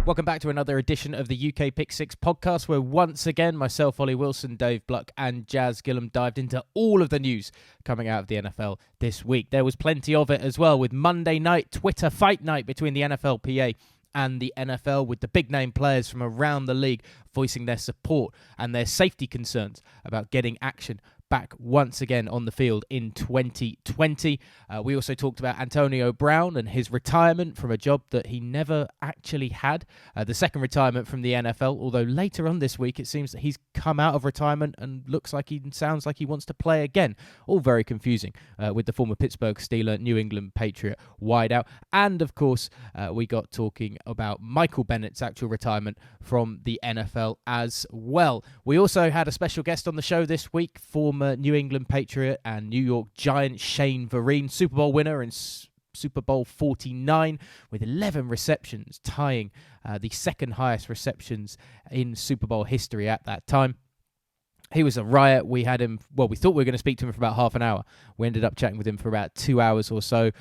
Welcome back to another edition of the UK Pick 6 podcast, where once again, myself, Ollie Wilson, Dave Bluck and Jazz Gillum dived into all of the news coming out of the NFL this week. There was plenty of it as well, with Monday night Twitter fight night between the NFLPA and the NFL, with the big-name players from around the league voicing their support and their safety concerns about getting action back once again on the field in 2020. We also talked about Antonio Brown and his retirement from a job that he never actually had. The second retirement from the NFL, although later on this week it seems that he's come out of retirement and sounds like he wants to play again. All very confusing with the former Pittsburgh Steeler, New England Patriot wideout. And of course, we got talking about Michael Bennett's actual retirement from the NFL as well. We also had a special guest on the show this week, former New England Patriot and New York Giant Shane Vereen, Super Bowl winner in Super Bowl 49 with 11 receptions, tying the second highest receptions in Super Bowl history at that time. He was a riot. We had him, we thought we were going to speak to him for about half an hour. We ended up chatting with him for about 2 hours or so.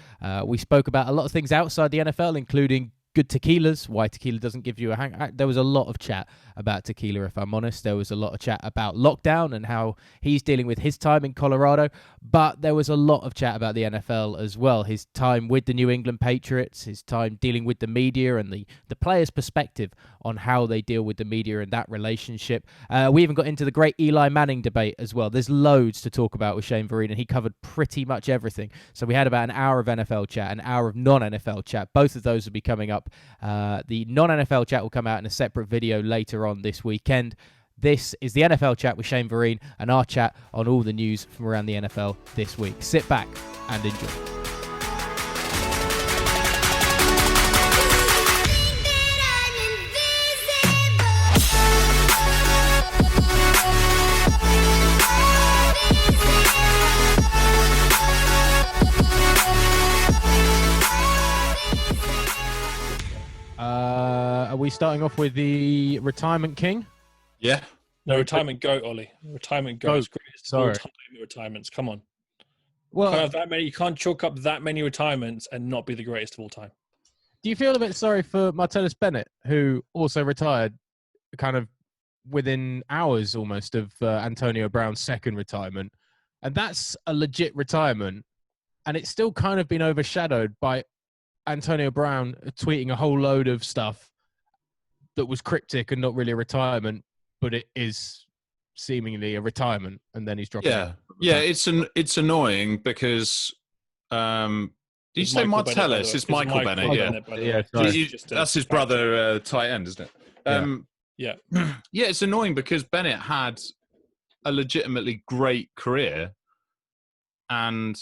We spoke about a lot of things outside the NFL, including good tequilas, why tequila doesn't give you a hang. There was a lot of chat about tequila, if I'm honest. There was a lot of chat about lockdown and how he's dealing with his time in Colorado. But there was a lot of chat about the NFL as well. His time with the New England Patriots, his time dealing with the media and the players' perspective on how they deal with the media and that relationship. We even got into the great Eli Manning debate as well. There's loads to talk about with Shane Vereen, and he covered pretty much everything. So we had about an hour of NFL chat, an hour of non-NFL chat. Both of those will be coming up. The non-NFL chat will come out in a separate video later on this weekend. This is the NFL chat with Shane Vereen and our chat on all the news from around the NFL this week. Sit back and enjoy. Are we starting off with the retirement king? Yeah. No, retirement goat, Ollie. Retirement goat. Sorry. All-time retirements. Come on. Well, you can't chalk up that many retirements and not be the greatest of all time. do you feel a bit sorry for Martellus Bennett, who also retired kind of within hours almost of Antonio Brown's second retirement? And that's a legit retirement. And it's still kind of been overshadowed by Antonio Brown tweeting a whole load of stuff that was cryptic and not really a retirement, but it is seemingly a retirement, and then he's dropping. Yeah, it's annoying because did you say Martellus? It's Michael Bennett. That's his brother, tight end, isn't it? Yeah. Yeah, it's annoying because Bennett had a legitimately great career, and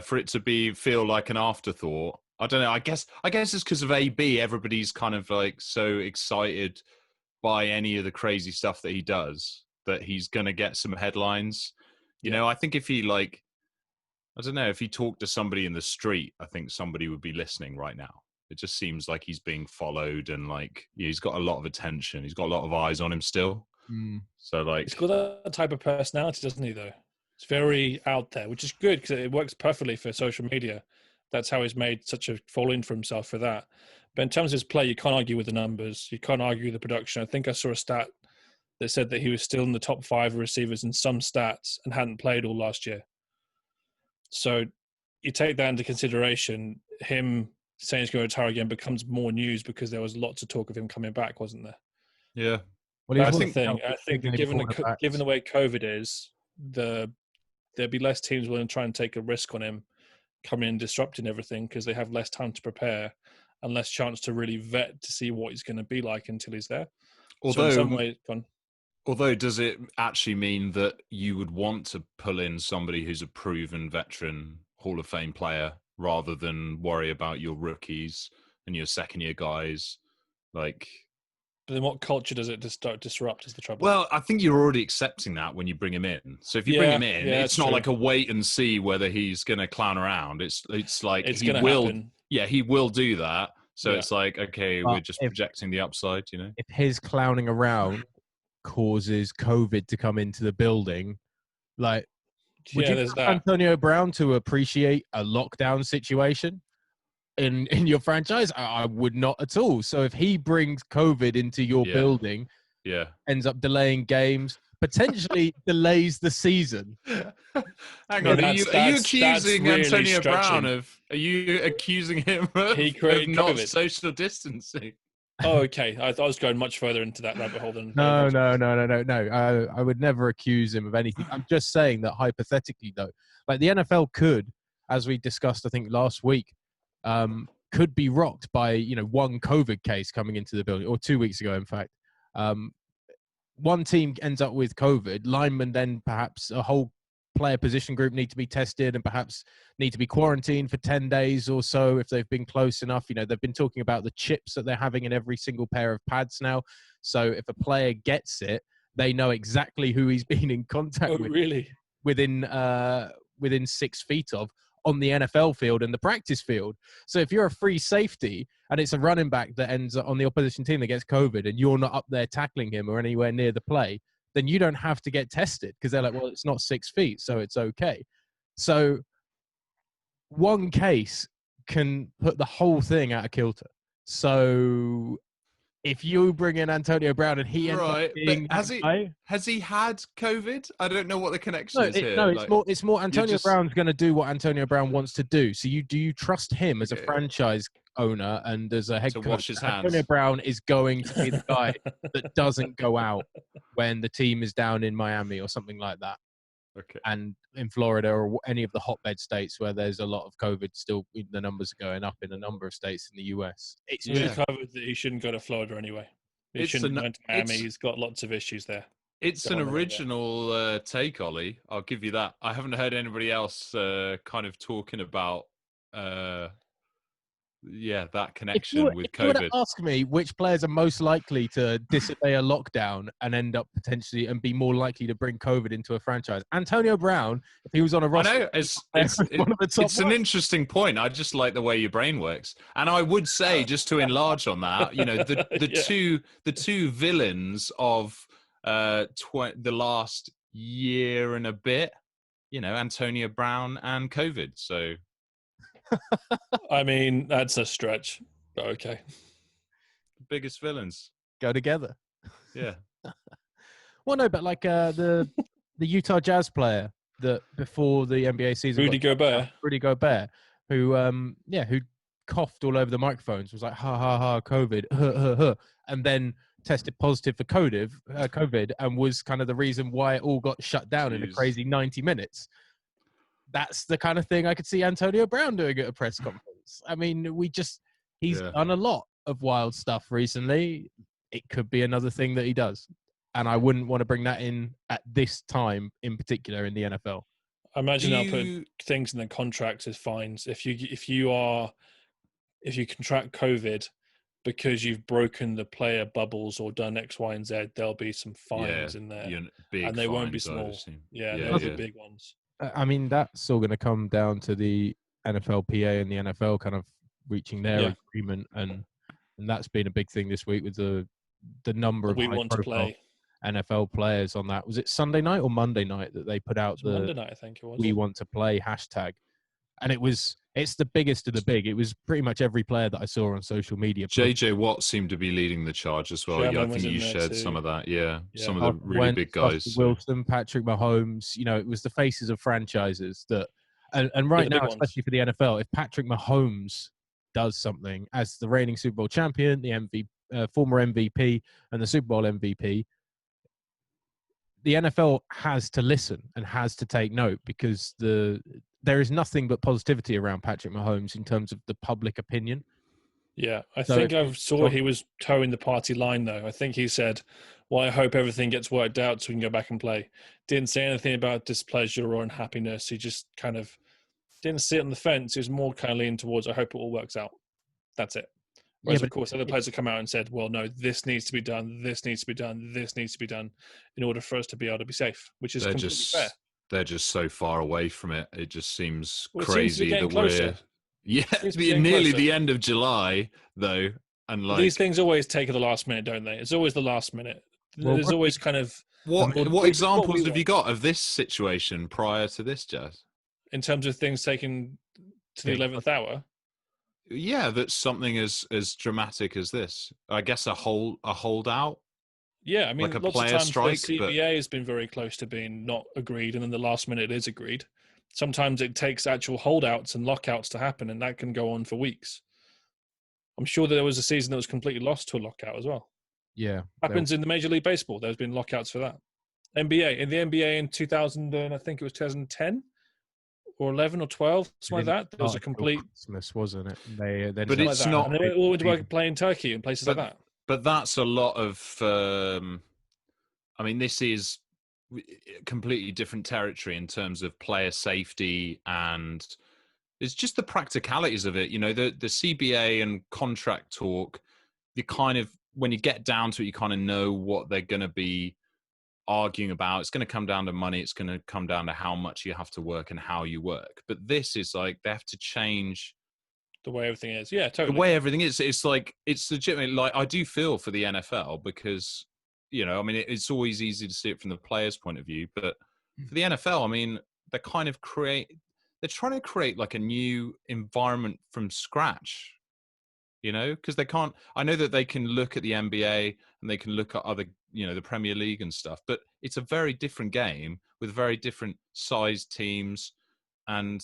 for it to feel like an afterthought. I don't know. I guess it's because of AB. Everybody's kind of like so excited by any of the crazy stuff that he does that he's going to get some headlines. You know, I think if he if he talked to somebody in the street, I think somebody would be listening right now. It just seems like he's being followed and he's got a lot of attention. He's got a lot of eyes on him still. So he's got that type of personality, doesn't he, though? It's very out there, which is good because it works perfectly for social media. That's how he's made such a following for himself for that. But in terms of his play, you can't argue with the numbers. You can't argue with the production. I think I saw a stat that said that he was still in the top 5 receivers in some stats and hadn't played all last year. So you take that into consideration. Him saying he's going to retire again becomes more news because there was lots of talk of him coming back, wasn't there? Yeah. Well, I think given the way COVID is, there'd be less teams willing to try and take a risk on him coming in and disrupting everything because they have less time to prepare and less chance to really vet to see what he's going to be like until he's there. Although, so in some way, although, does it actually mean that you would want to pull in somebody who's a proven veteran Hall of Fame player rather than worry about your rookies and your second-year guys? But then what culture does it disrupt is the trouble? Well, I think you're already accepting that when you bring him in. So if you bring him in, it's not like a wait and see whether he's going to clown around. It's like he will. Happen. Yeah, he will do that. So it's like, okay, we're just projecting the upside, you know? If his clowning around causes COVID to come into the building, would you want Antonio Brown to appreciate a lockdown situation? in your franchise? I would not at all. So if he brings COVID into your building, ends up delaying games, potentially delays the season. Hang on, are you accusing really Antonio Brown stretching. Are you accusing him of He created not COVID. social distancing? Oh, okay. I was going much further into that rabbit hole than. No. I would never accuse him of anything. I'm just saying that hypothetically, though, like the NFL could, as we discussed, I think last week, could be rocked by one COVID case coming into the building, or 2 weeks ago, in fact. One team ends up with COVID, linemen then perhaps a whole player position group need to be tested and perhaps need to be quarantined for 10 days or so if they've been close enough. They've been talking about the chips that they're having in every single pair of pads now. So if a player gets it, they know exactly who he's been in contact with. Really? Within 6 feet of on the NFL field and the practice field. So if you're a free safety and it's a running back that ends up on the opposition team that gets COVID and you're not up there tackling him or anywhere near the play, then you don't have to get tested because they're like, well, it's not 6 feet, so it's okay. So one case can put the whole thing out of kilter. So if you bring in Antonio Brown and he ends up being has he had COVID? I don't know what the connection is here. No, it's more Antonio Brown's going to do what Antonio Brown wants to do. So do you trust him as a franchise owner and as a head coach? Wash his hands. Antonio Brown is going to be the guy that doesn't go out when the team is down in Miami or something like that. Okay. And in Florida or any of the hotbed states where there's a lot of COVID, still the numbers are going up in a number of states in the US. It's covered that he shouldn't go to Florida anyway. He shouldn't go to Miami. He's got lots of issues there. It's an original take, Ollie. I'll give you that. I haven't heard anybody else kind of talking about that connection with COVID. If you were to ask me which players are most likely to disobey a lockdown and end up potentially and be more likely to bring COVID into a franchise, Antonio Brown, if he was on a roster, I know it's an interesting point. I just like the way your brain works, and I would say, just to enlarge on that, the two villains of the last year and a bit, Antonio Brown and COVID. So. I mean, that's a stretch, but okay. Biggest villains go together. Yeah. Well, no, but like the Utah Jazz player that before the NBA season, Rudy Gobert, who coughed all over the microphones, was like ha ha ha COVID, and then tested positive for COVID, and was kind of the reason why it all got shut down in a crazy 90 minutes. That's the kind of thing I could see Antonio Brown doing at a press conference. I mean, he's done a lot of wild stuff recently. It could be another thing that he does. And I wouldn't want to bring that in at this time in particular in the NFL. I imagine they'll put things in the contracts as fines. If you contract COVID because you've broken the player bubbles or done X, Y, and Z, there'll be some fines in there. And they won't be small. They'll be big ones. I mean, that's all going to come down to the NFLPA and the NFL kind of reaching their agreement, and that's been a big thing this week with the number of high-profile NFL players on that. Was it Sunday night or Monday night that they put out the Monday night? I think it was. "We want to play" hashtag, and it's the biggest of the big. It was pretty much every player that I saw on social media. JJ Watt seemed to be leading the charge as well. I think you shared some of that. Yeah. Some of the really big guys. Wilson, Patrick Mahomes. It was the faces of franchises that, and right now, especially for the NFL, if Patrick Mahomes does something as the reigning Super Bowl champion, the former MVP, and the Super Bowl MVP, the NFL has to listen and has to take note because there is nothing but positivity around Patrick Mahomes in terms of the public opinion. Yeah, I saw he was towing the party line, though. I think he said, well, I hope everything gets worked out so we can go back and play. Didn't say anything about displeasure or unhappiness. He just kind of didn't sit on the fence. He was more kind of leaning towards, I hope it all works out. That's it. Whereas, of course, other players have come out and said, well, no, this needs to be done, this needs to be done, this needs to be done in order for us to be able to be safe, which is completely fair. They're just so far away from it. It just seems crazy that closer. We're nearly the end of July, though. And these things always take at the last minute, don't they? It's always the last minute. There's always kind of... What examples have you got of this situation prior to this, Jazz? In terms of things taken to the 11th hour? Yeah, that's something as dramatic as this. I guess a holdout, Yeah, I like mean, a lots of player times the strike, but CBA has been very close to being not agreed, and then the last minute it is agreed. Sometimes it takes actual holdouts and lockouts to happen, and that can go on for weeks. I'm sure that there was a season that was completely lost to a lockout as well. Yeah, Happens in the Major League Baseball. There's been lockouts for that. NBA in 2000, and I think it was 2010 or 11 or 12, they something didn't like that. There was a start until complete Christmas, wasn't it? They then but something like it's that, and not. they all went to work play in Turkey and places like But that. but that's a lot of. I mean, this is completely different territory in terms of player safety, and it's just the practicalities of it. You know, the CBA and contract talk. You kind of, when you get down to it, you kind of know what they're going to be arguing about. It's going to come down to money. It's going to come down to how much you have to work and how you work. But this is like they have to change The way everything is, yeah, the totally. way everything is. It's like it's legitimately like I do feel for the NFL because I mean it's always easy to see it from the players' point of view, but for the NFL, I mean they're kind of they're trying to create like a new environment from scratch. Because they can't. I know that they can look at the NBA and they can look at other, the Premier League and stuff, but it's a very different game with very different sized teams. And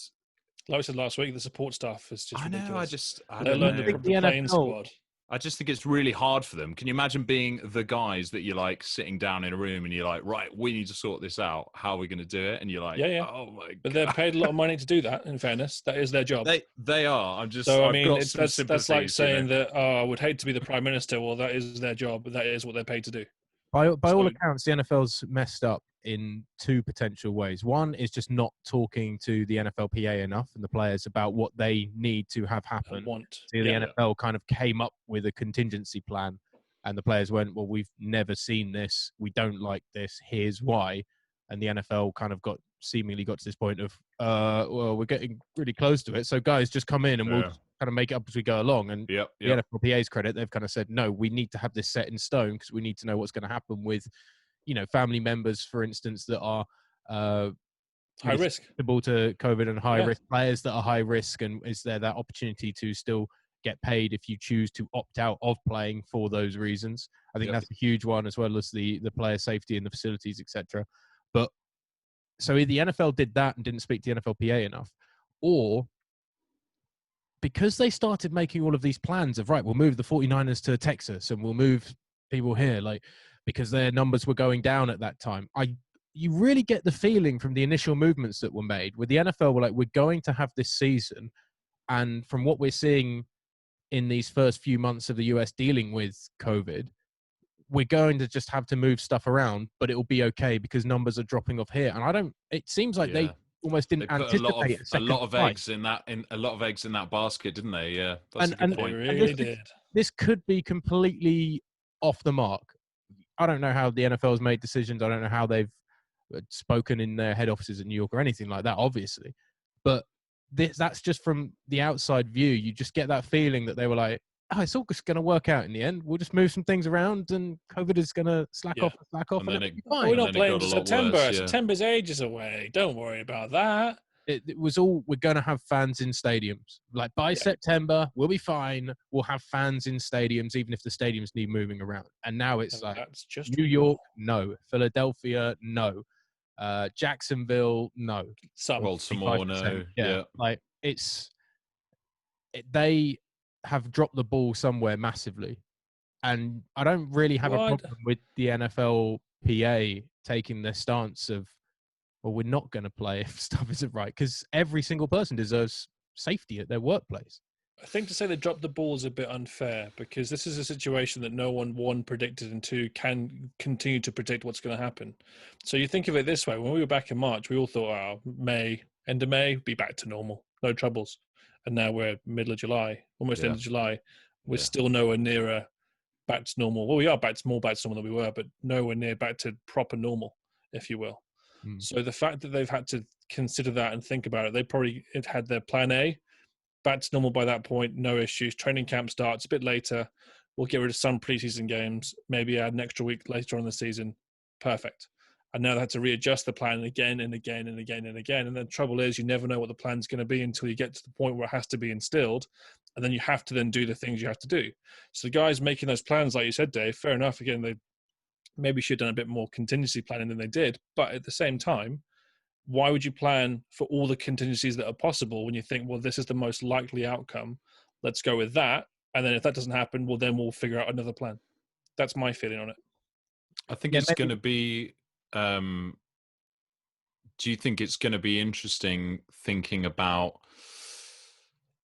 Like I said last week, the support staff is just I know, I ridiculous. Let don't alone I think know. the the playing NFL. squad. I just think it's really hard for them. Can you imagine being the guys that you're like sitting down in a room and you're like, right, we need to sort this out. How are we going to do it? And you're like, Yeah, yeah. oh my But they're god, paid a lot of money to do that. In fairness, that is their job. they are. So I I've mean, got some that's like sympathies. saying that I would hate to be the prime minister. Well, that is their job. That is what they're paid to do. By all So accounts, the NFL's messed up in two potential ways. One is just not talking to the NFLPA enough and the players about what they need to have I happen. want, So yeah, the NFL kind of came up with a contingency plan, and the players went, "Well, we've never seen this. We don't like this. Here's why." And the NFL kind of seemingly got to this point of, well, we're getting really close to it. So guys, just come in and we'll Yeah. just kind of make it up as we go along. And Yep. the NFLPA's credit, they've kind of said, no, we need to have this set in stone because we need to know what's going to happen with, family members, for instance, that are high risk. susceptible to COVID and high Yeah. risk players that are high risk. And is there that opportunity to still get paid if you choose to opt out of playing for those reasons? I think Yep. that's a huge one, as well as the player safety in the facilities, etc. But so either the NFL did that and didn't speak to the NFLPA enough, or because they started making all of these plans of, right, we'll move the 49ers to Texas and we'll move people here, like, because their numbers were going down at that time. You really get the feeling from the initial movements that were made with the NFL were like, we're going to have this season. And from what we're seeing in these first few months of the US dealing with COVID, we're going to just have to move stuff around, but it will be okay because numbers are dropping off here. And it seems like they almost didn't They put anticipate a lot of eggs in that basket, didn't they? Yeah, that's a good point. They really did. This could be completely off the mark. I don't know how the NFL has made decisions. I don't know how they've spoken in their head offices in New York or anything like that, obviously. But that's just from the outside view. You just get that feeling that they were like, oh, it's all just going to work out in the end. We'll just move some things around and COVID is going to slack off, and then it'll be Oh, fine. we're not playing got a to lot September. worse, yeah. September's ages away. Don't worry about that. It was all, we're going to have fans in stadiums. Like by September, we'll be fine. We'll have fans in stadiums, even if the stadiums need moving around. And now it's like That's just New York, no. Philadelphia, no. Jacksonville, no. Baltimore, no. Yeah. Like they have dropped the ball somewhere massively. And I don't really have a problem with the NFLPA taking their stance of, well, we're not going to play if stuff isn't right, because every single person deserves safety at their workplace. I think to say they dropped the ball is a bit unfair because this is a situation that no one predicted, and two can continue to predict what's going to happen. So you think of it this way: when we were back in March, we all thought, end of May, be back to normal, no troubles. And now we're middle of July, almost end of July. We're still nowhere nearer back to normal. Well, we are more back to normal than we were, but nowhere near back to proper normal, if you will. So the fact that they've had to consider that and think about it, they probably had their plan A, back to normal by that point, no issues. Training camp starts a bit later. We'll get rid of some preseason games, maybe add an extra week later on in the season. Perfect. and now they had to readjust the plan again and again and again and again. And the trouble is, you never know what the plan's going to be until you get to the point where it has to be instilled, and then you have to then do the things you have to do. So the guys making those plans, like you said, Dave, fair enough. Again, they maybe should have done a bit more contingency planning than they did, but at the same time, why would you plan for all the contingencies that are possible when you think, well, this is the most likely outcome, let's go with that, and then if that doesn't happen, well, then we'll figure out another plan. That's my feeling on it. I think it's going to be. Do you think it's going to be interesting thinking about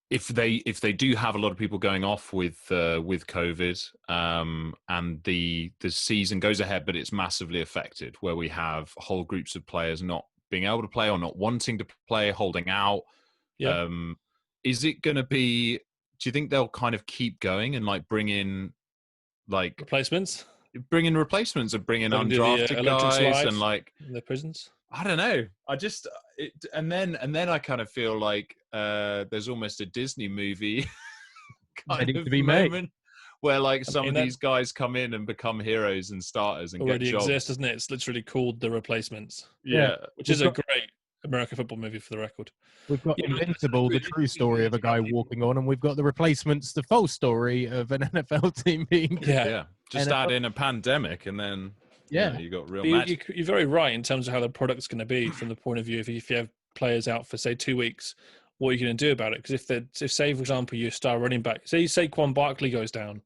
if they do have a lot of people going off with COVID, and the season goes ahead, but it's massively affected, where we have whole groups of players not being able to play or not wanting to play, holding out. Yeah. Is it going to be? Do you think they'll kind of keep going and like bring in like replacements? Bring in replacements and bring in They can do undrafted the, guys and like in the prisons. I don't know. I just and then I kind of feel like there's almost a Disney movie kind of moment where like some of these guys come in and become heroes and starters and already get jobs. exists, doesn't it? It's literally called The Replacements. Yeah, which is a great American football movie for the record. We've got Invincible, the true story of a guy walking on, and we've got The Replacements, the false story of an NFL team being. Yeah. Just add in a pandemic, and then you got real. You're very right in terms of how the product's going to be from the point of view if you have players out for say 2 weeks, what are you going to do about it? Because if say for example your star running back, say Saquon Barkley goes down,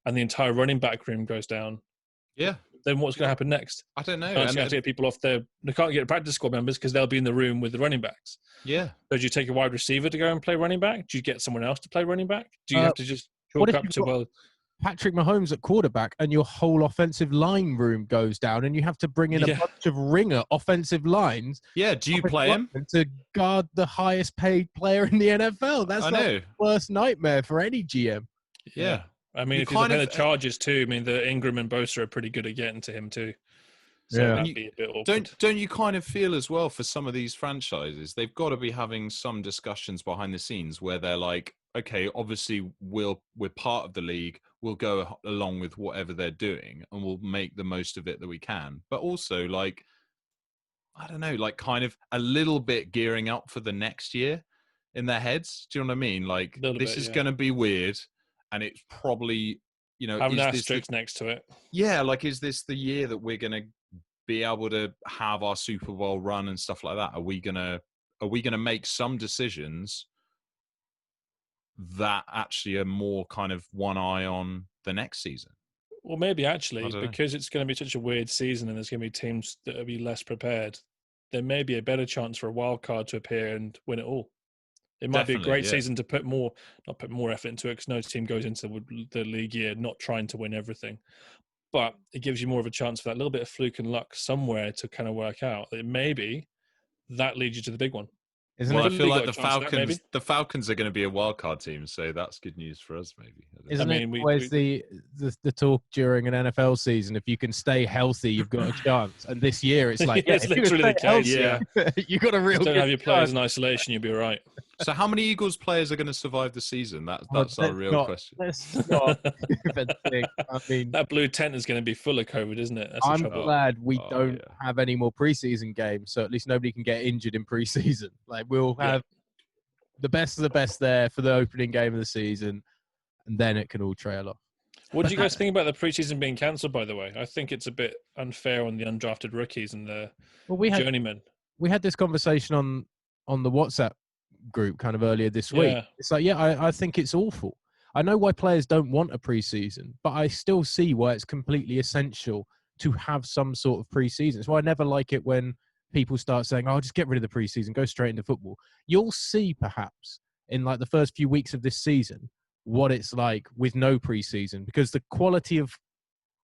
and the entire running back room goes down, then what's going to happen next? I don't know. You're going to have to get people off there. They can't get practice squad members because they'll be in the room with the running backs. Yeah. So do you take a wide receiver to go and play running back? Do you get someone else to play running back? Do you have to just chalk up to Patrick Mahomes at quarterback and your whole offensive line room goes down and you have to bring in a bunch of ringer offensive lines? Yeah, do you play him? To guard the highest paid player in the NFL. That's the worst nightmare for any GM. Yeah. I mean, if you look at the Chargers too, I mean, the Ingram and Bosa are pretty good at getting to him too. So that'd be a bit awkward. Don't you kind of feel as well for some of these franchises, they've got to be having some discussions behind the scenes where they're like, okay, obviously we're part of the league, we'll go along with whatever they're doing and we'll make the most of it that we can. But also like, I don't know, like kind of a little bit gearing up for the next year in their heads. Do you know what I mean? Like this is going to be weird. And it's probably, have an asterisk next to it. Yeah, like, is this the year that we're going to be able to have our Super Bowl run and stuff like that? Are we gonna make some decisions that actually are more kind of one eye on the next season? Well, maybe actually, because it's going to be such a weird season and there's going to be teams that will be less prepared, there may be a better chance for a wild card to appear and win it all. It might be a great season to not put more effort into it because no team goes into the league year not trying to win everything. But it gives you more of a chance for that little bit of fluke and luck somewhere to kind of work out. That maybe that leads you to the big one. I feel like the Falcons are going to be a wildcard team, so that's good news for us, maybe. Isn't it always the talk during an NFL season? If you can stay healthy, you've got a chance. And this year, it's like, it's literally the case. You got a real. Don't have your players in isolation, you'll be all right. So, how many Eagles players are going to survive the season? That's our real question. Let's not think. I mean, that blue tent is going to be full of COVID, isn't it? I'm glad we don't have any more preseason games, so at least nobody can get injured in preseason. Like we'll have the best of the best there for the opening game of the season, and then it can all trail off. What do you guys think about the preseason being cancelled? By the way, I think it's a bit unfair on the undrafted rookies and the journeymen. We had this conversation on the WhatsApp group kind of earlier this week. It's like, I think it's awful. I know why players don't want a preseason, but I still see why it's completely essential to have some sort of preseason. It's why I never like it when people start saying, "Oh, just get rid of the preseason, go straight into football." You'll see perhaps in like the first few weeks of this season what it's like with no preseason, because the quality of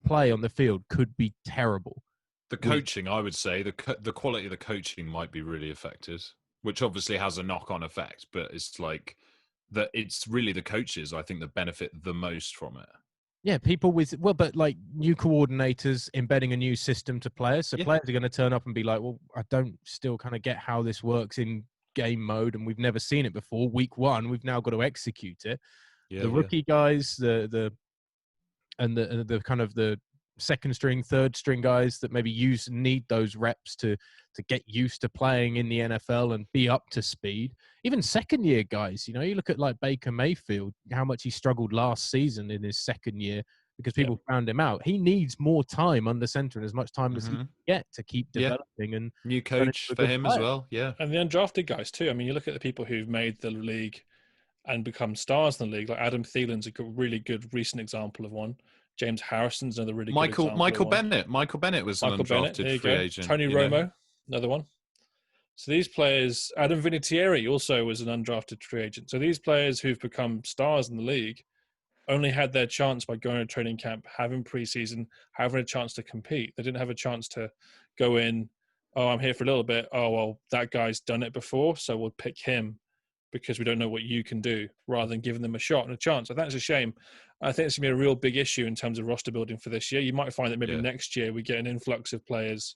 play on the field could be terrible. The coaching, I would say, the quality of the coaching might be really affected, which obviously has a knock-on effect, but it's like that it's really the coaches, I think, that benefit the most from it. Yeah, people but like new coordinators embedding a new system to players. So players are going to turn up and be like, well, I don't still kind of get how this works in game mode, and we've never seen it before. Week one, we've now got to execute it. The rookie guys, the kind of the second string, third string guys that maybe need those reps to get used to playing in the NFL and be up to speed. Even second year guys, you know, you look at like Baker Mayfield, how much he struggled last season in his second year because people found him out. He needs more time under center and as much time as he can get to keep developing and new coach for him as well. Yeah. And the undrafted guys too. I mean, you look at the people who've made the league and become stars in the league. Like Adam Thielen's a really good recent example of one. James Harrison's another really good example. Michael Bennett. Michael Bennett was an undrafted free agent. Tony Romo, another one. So these players, Adam Vinatieri also was an undrafted free agent. So these players who've become stars in the league only had their chance by going to training camp, having preseason, having a chance to compete. They didn't have a chance to go in, oh, I'm here for a little bit. Oh, well, that guy's done it before, so we'll pick him because we don't know what you can do, rather than giving them a shot and a chance. I think it's a shame. I think it's going to be a real big issue in terms of roster building for this year. You might find that maybe next year we get an influx of players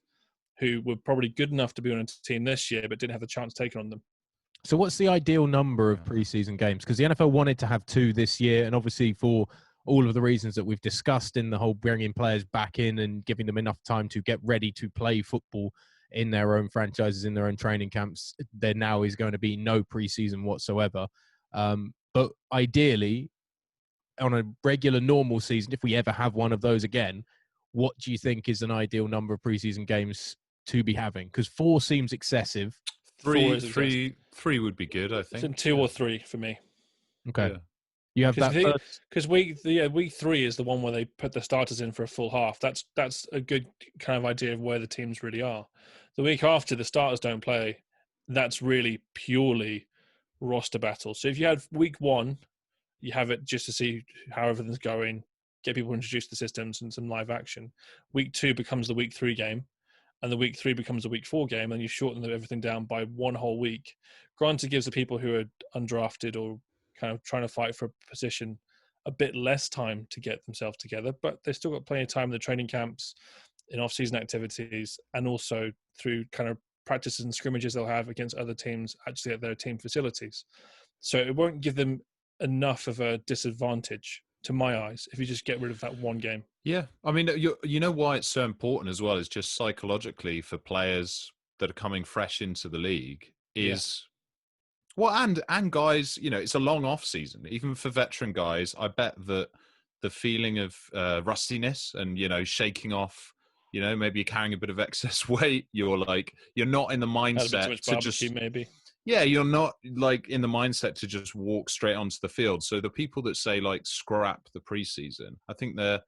who were probably good enough to be on a team this year but didn't have the chance taken on them. So what's the ideal number of preseason games? Because the NFL wanted to have 2 this year, and obviously for all of the reasons that we've discussed in the whole bringing players back in and giving them enough time to get ready to play football in their own franchises, in their own training camps, there now is going to be no preseason whatsoever. But ideally, on a regular normal season, if we ever have one of those again, what do you think is an ideal number of preseason games to be having? Because 4 seems excessive. Three would be good, I think. 2 or 3 for me. Okay. Yeah. You have that because week 3 is the one where they put the starters in for a full half. That's a good kind of idea of where the teams really are. The week after, the starters don't play. That's really purely roster battle. So if you had week 1, you have it just to see how everything's going, get people introduced to the systems and some live action. Week 2 becomes the week 3 game, and the week 3 becomes a week 4 game, and you shorten everything down by 1 whole week. Granted, gives the people who are undrafted or kind of trying to fight for a position a bit less time to get themselves together, but they've still got plenty of time in the training camps, in off-season activities, and also through kind of practices and scrimmages they'll have against other teams actually at their team facilities. So it won't give them enough of a disadvantage, to my eyes, if you just get rid of that 1 game. Yeah. I mean, you know why it's so important as well is just psychologically for players that are coming fresh into the league is... Yeah. Well, and guys, you know, it's a long off season. Even for veteran guys, I bet that the feeling of rustiness and, you know, shaking off, you know, maybe you're carrying a bit of excess weight. You're not in the mindset to just maybe. Yeah, you're not like in the mindset to just walk straight onto the field. So the people that say like scrap the preseason, I think they're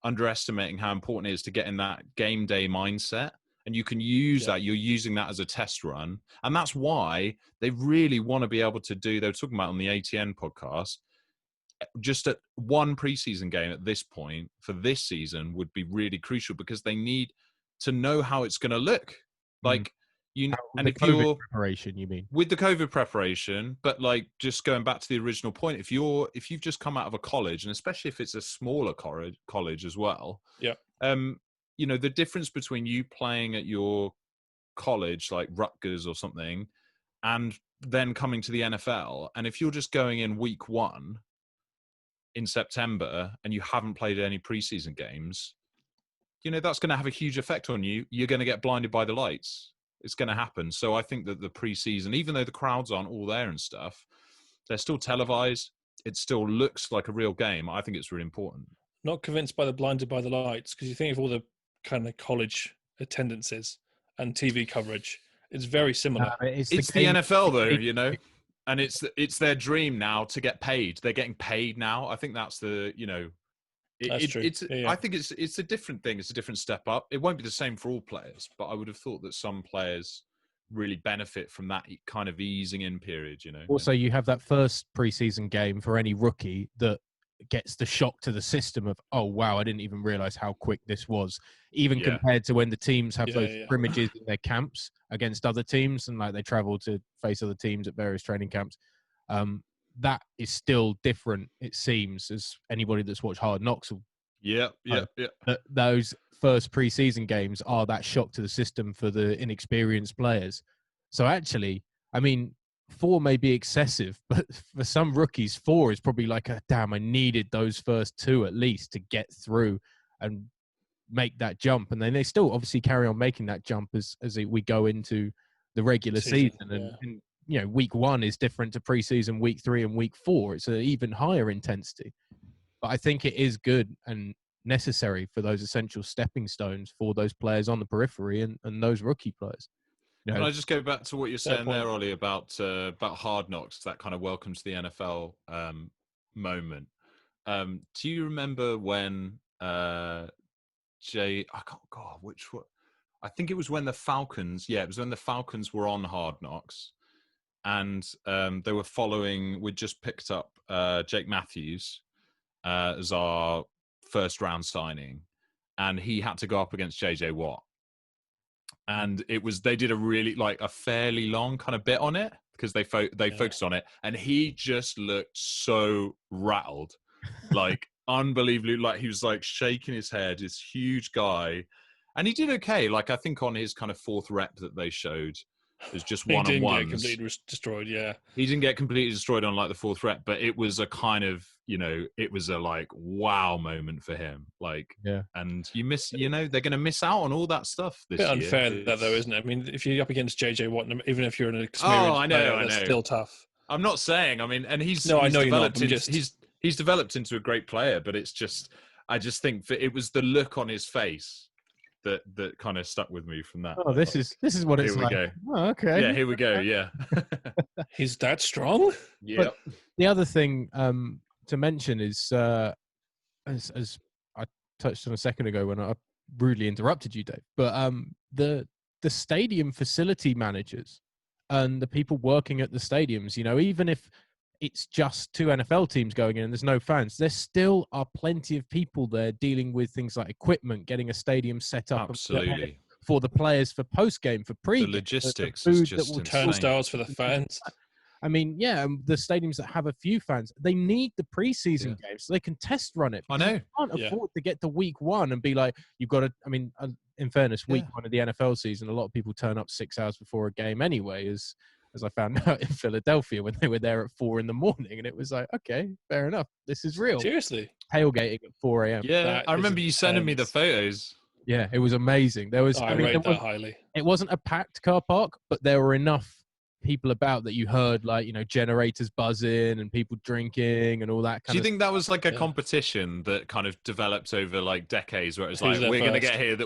underestimating how important it is to get in that game day mindset. And you can use that. You're using that as a test run. And that's why they really want to be able to do, they were talking about on the ATN podcast, just at 1 preseason game at this point for this season would be really crucial because they need to know how it's going to look. Like, and if COVID preparation, you mean? With the COVID preparation, but like just going back to the original point, if you've just come out of a college, and especially if it's a smaller college as well, you know, the difference between you playing at your college, like Rutgers or something, and then coming to the NFL, and if you're just going in week 1 in September and you haven't played any preseason games, you know, that's going to have a huge effect on you. You're going to get blinded by the lights. It's going to happen. So I think that the preseason, even though the crowds aren't all there and stuff, they're still televised. It still looks like a real game. I think it's really important. Not convinced by the blinded by the lights, because you think of all the kind of college attendances and TV coverage. It's very similar. It's the NFL though, you know, and it's their dream now to get paid. They're getting paid now. I think that's the, you know, that's true. I think it's a different thing. It's a different step up. It won't be the same for all players, but I would have thought that some players really benefit from that kind of easing in period, you know. Also, you have that first preseason game for any rookie that gets the shock to the system of, oh wow, I didn't even realize how quick this was, even compared to when the teams have those scrimmages in their camps against other teams, and like they travel to face other teams at various training camps. That is still different, it seems, as anybody that's watched Hard Knocks will those first preseason games are that shock to the system for the inexperienced players. So actually, I mean, 4 may be excessive, but for some rookies, 4 is probably like, damn, I needed those first 2 at least to get through and make that jump, and then they still obviously carry on making that jump as we go into the regular season. And you know, week 1 is different to preseason, week 3 and week 4. It's an even higher intensity. But I think it is good and necessary for those essential stepping stones for those players on the periphery and those rookie players. You know, Can I just go back to what you're saying point. there, Ollie, about Hard Knocks, that kind of welcome to the NFL moment? Do you remember when I can't, God, which one? I think it was when the Falcons. Yeah, it was when the Falcons were on Hard Knocks, and they were following. We'd just picked up Jake Matthews as our first round signing, and he had to go up against JJ Watt. And they did a fairly long kind of bit on it because they focused on it, and he just looked so rattled, like unbelievably, like he was like shaking his head, this huge guy, and he did okay. Like I think on his kind of 4th rep that they showed, there's just one-on-ones. He didn't get completely destroyed, yeah. He didn't get completely destroyed on like the 4th rep, but it was a kind of, you know, it was a like wow moment for him. Like, yeah. And you miss, you know, they're going to miss out on all that stuff this year. A bit unfair that though, isn't it? I mean, if you're up against JJ Watt, even if you're an experienced player, that's still tough. I'm not saying. I mean, and he's developed into a great player, but it's just, I just think that it was the look on his face that kind of stuck with me from that. Oh, this is what it's like. Here we go. Oh, okay. Yeah, here we go. Yeah. He's that strong? Yeah. The other thing to mention is, as I touched on a second ago when I rudely interrupted you, Dave, but the stadium facility managers and the people working at the stadiums, you know, even if it's just 2 NFL teams going in and there's no fans, there still are plenty of people there dealing with things like equipment, getting a stadium set up. Absolutely. For the players, for post-game, for pre-game. The logistics the is food just that will turnstiles for the fans. I mean, yeah, the stadiums that have a few fans, they need the preseason games so they can test run it. I know. You can't afford to get to week 1 and be like, you've got to, I mean, in fairness, week 1 of the NFL season, a lot of people turn up 6 hours before a game anyway, as I found out in Philadelphia when they were there at 4 a.m. And it was like, okay, fair enough. This is real. Seriously? Tailgating at 4 a.m. Yeah, I remember you sending me the photos. Yeah, it was amazing. There was, I rate that highly. It wasn't a packed car park, but there were enough people about that you heard, like, you know, generators buzzing and people drinking and all that kind of. Do you think that was like a competition that kind of developed over like decades, where it was like, we're going to get here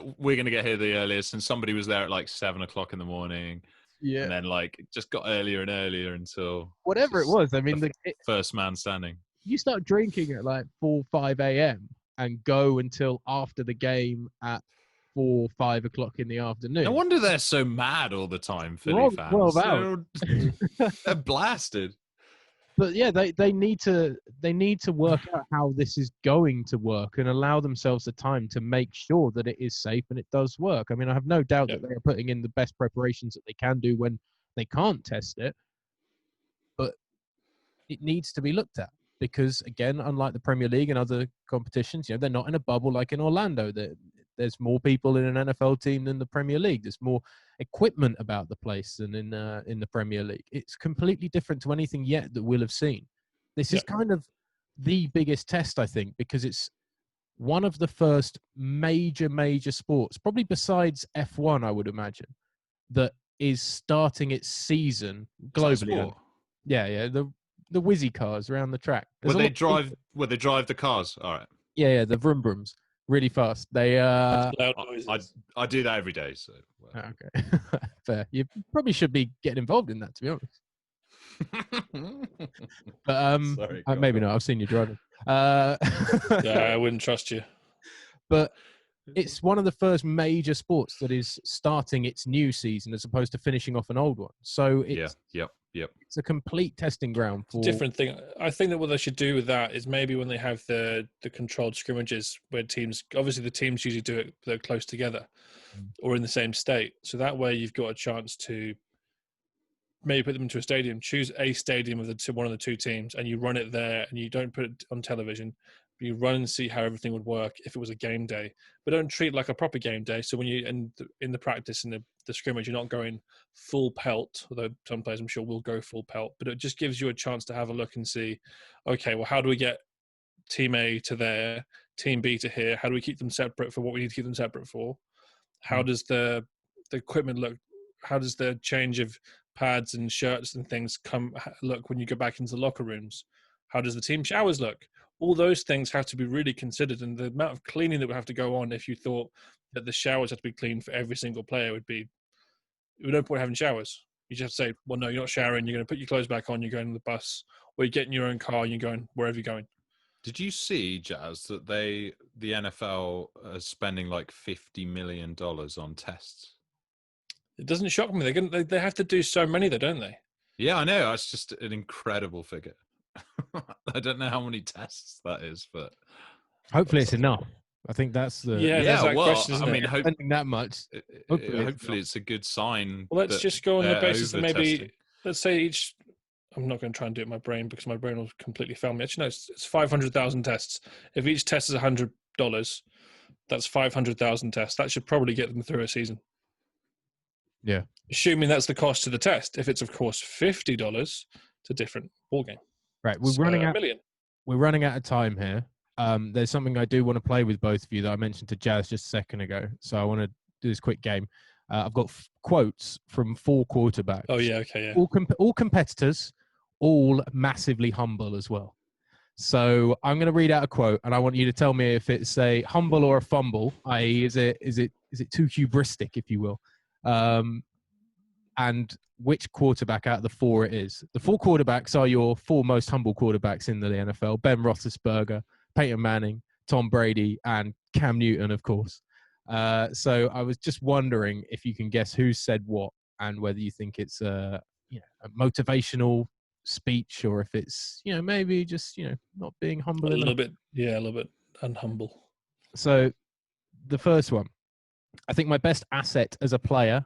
the earliest, and somebody was there at like 7 o'clock in the morning. Yeah. And then like it just got earlier and earlier until whatever it was. I mean, the first man standing. You start drinking at like 4, 5 a.m. and go until after the game at 4, 5 o'clock in the afternoon. No wonder they're so mad all the time, Philly fans. 12 hours. They're blasted. But yeah, they need to work out how this is going to work and allow themselves the time to make sure that it is safe and it does work. I mean, I have no doubt that they are putting in the best preparations that they can do when they can't test it, but it needs to be looked at because, again, unlike the Premier League and other competitions, you know, they're not in a bubble like in Orlando. There's more people in an NFL team than the Premier League. There's more equipment about the place than in the Premier League. It's completely different to anything yet that we'll have seen. This is kind of the biggest test, I think, because it's one of the first major sports, probably besides F1, I would imagine, that is starting its season globally. Yeah, the whizzy cars around the track. Where they drive the cars. All right. Yeah, the vroom vrooms. Really fast. They I do that every day. So okay, fair. You probably should be getting involved in that, to be honest. But sorry, maybe not. I've seen you driving. Yeah, I wouldn't trust you. But it's one of the first major sports that is starting its new season as opposed to finishing off an old one. So it's it's a complete testing ground for different thing. I think that what they should do with that is maybe when they have the controlled scrimmages where teams, obviously the teams usually do it, they're close together or in the same state. So that way you've got a chance to maybe put them into a stadium, choose a stadium of one of the 2 teams, and you run it there, and you don't put it on television. You run and see how everything would work if it was a game day, but don't treat it like a proper game day. So when you in the practice and the scrimmage, you're not going full pelt, although some players I'm sure will go full pelt, but it just gives you a chance to have a look and see, okay, well, how do we get team A to there? Team B to here? How do we keep them separate for what we need to keep them separate for? How does the equipment look? How does the change of pads and shirts and things look when you go back into the locker rooms? How does the team showers look? All those things have to be really considered, and the amount of cleaning that would have to go on if you thought that the showers had to be cleaned for every single player would no point having showers. You just say, well, no, you're not showering. You're going to put your clothes back on. You're going to the bus, or you get in your own car and you're going wherever you're going. Did you see, Jazz, that the NFL is spending like $50 million on tests? It doesn't shock me. They have to do so many, though, don't they? Yeah, I know. It's just an incredible figure. I don't know how many tests that is, but hopefully it's enough. I think that's the there's that question, isn't I mean, it? spending that much. hopefully it's a good sign. Well, let's just go on the basis that maybe, over-testing. let's say each. I'm not going to try and do it in my brain because my brain will completely fail me. Actually, no, it's 500,000 tests. If each test is $100, that's 500,000 tests. That should probably get them through a season. Yeah. Assuming that's the cost of the test. If it's, of course, $50, it's a different ballgame. Right, we're running out of time here. There's something I do want to play with both of you that I mentioned to Jazz just a second ago. So I want to do this quick game. I've got quotes from 4 quarterbacks. Oh, yeah, okay, yeah. All competitors, all massively humble as well. So I'm going to read out a quote, and I want you to tell me if it's a humble or a fumble, i.e., is it too hubristic, if you will, and which quarterback out of the 4 it is. The 4 quarterbacks are your 4 most humble quarterbacks in the NFL: Ben Roethlisberger, Peyton Manning, Tom Brady, and Cam Newton, of course. So I was just wondering if you can guess who said what, and whether you think it's a motivational speech, or if it's maybe just not being humble enough. A little bit unhumble. So the first one, I think my best asset as a player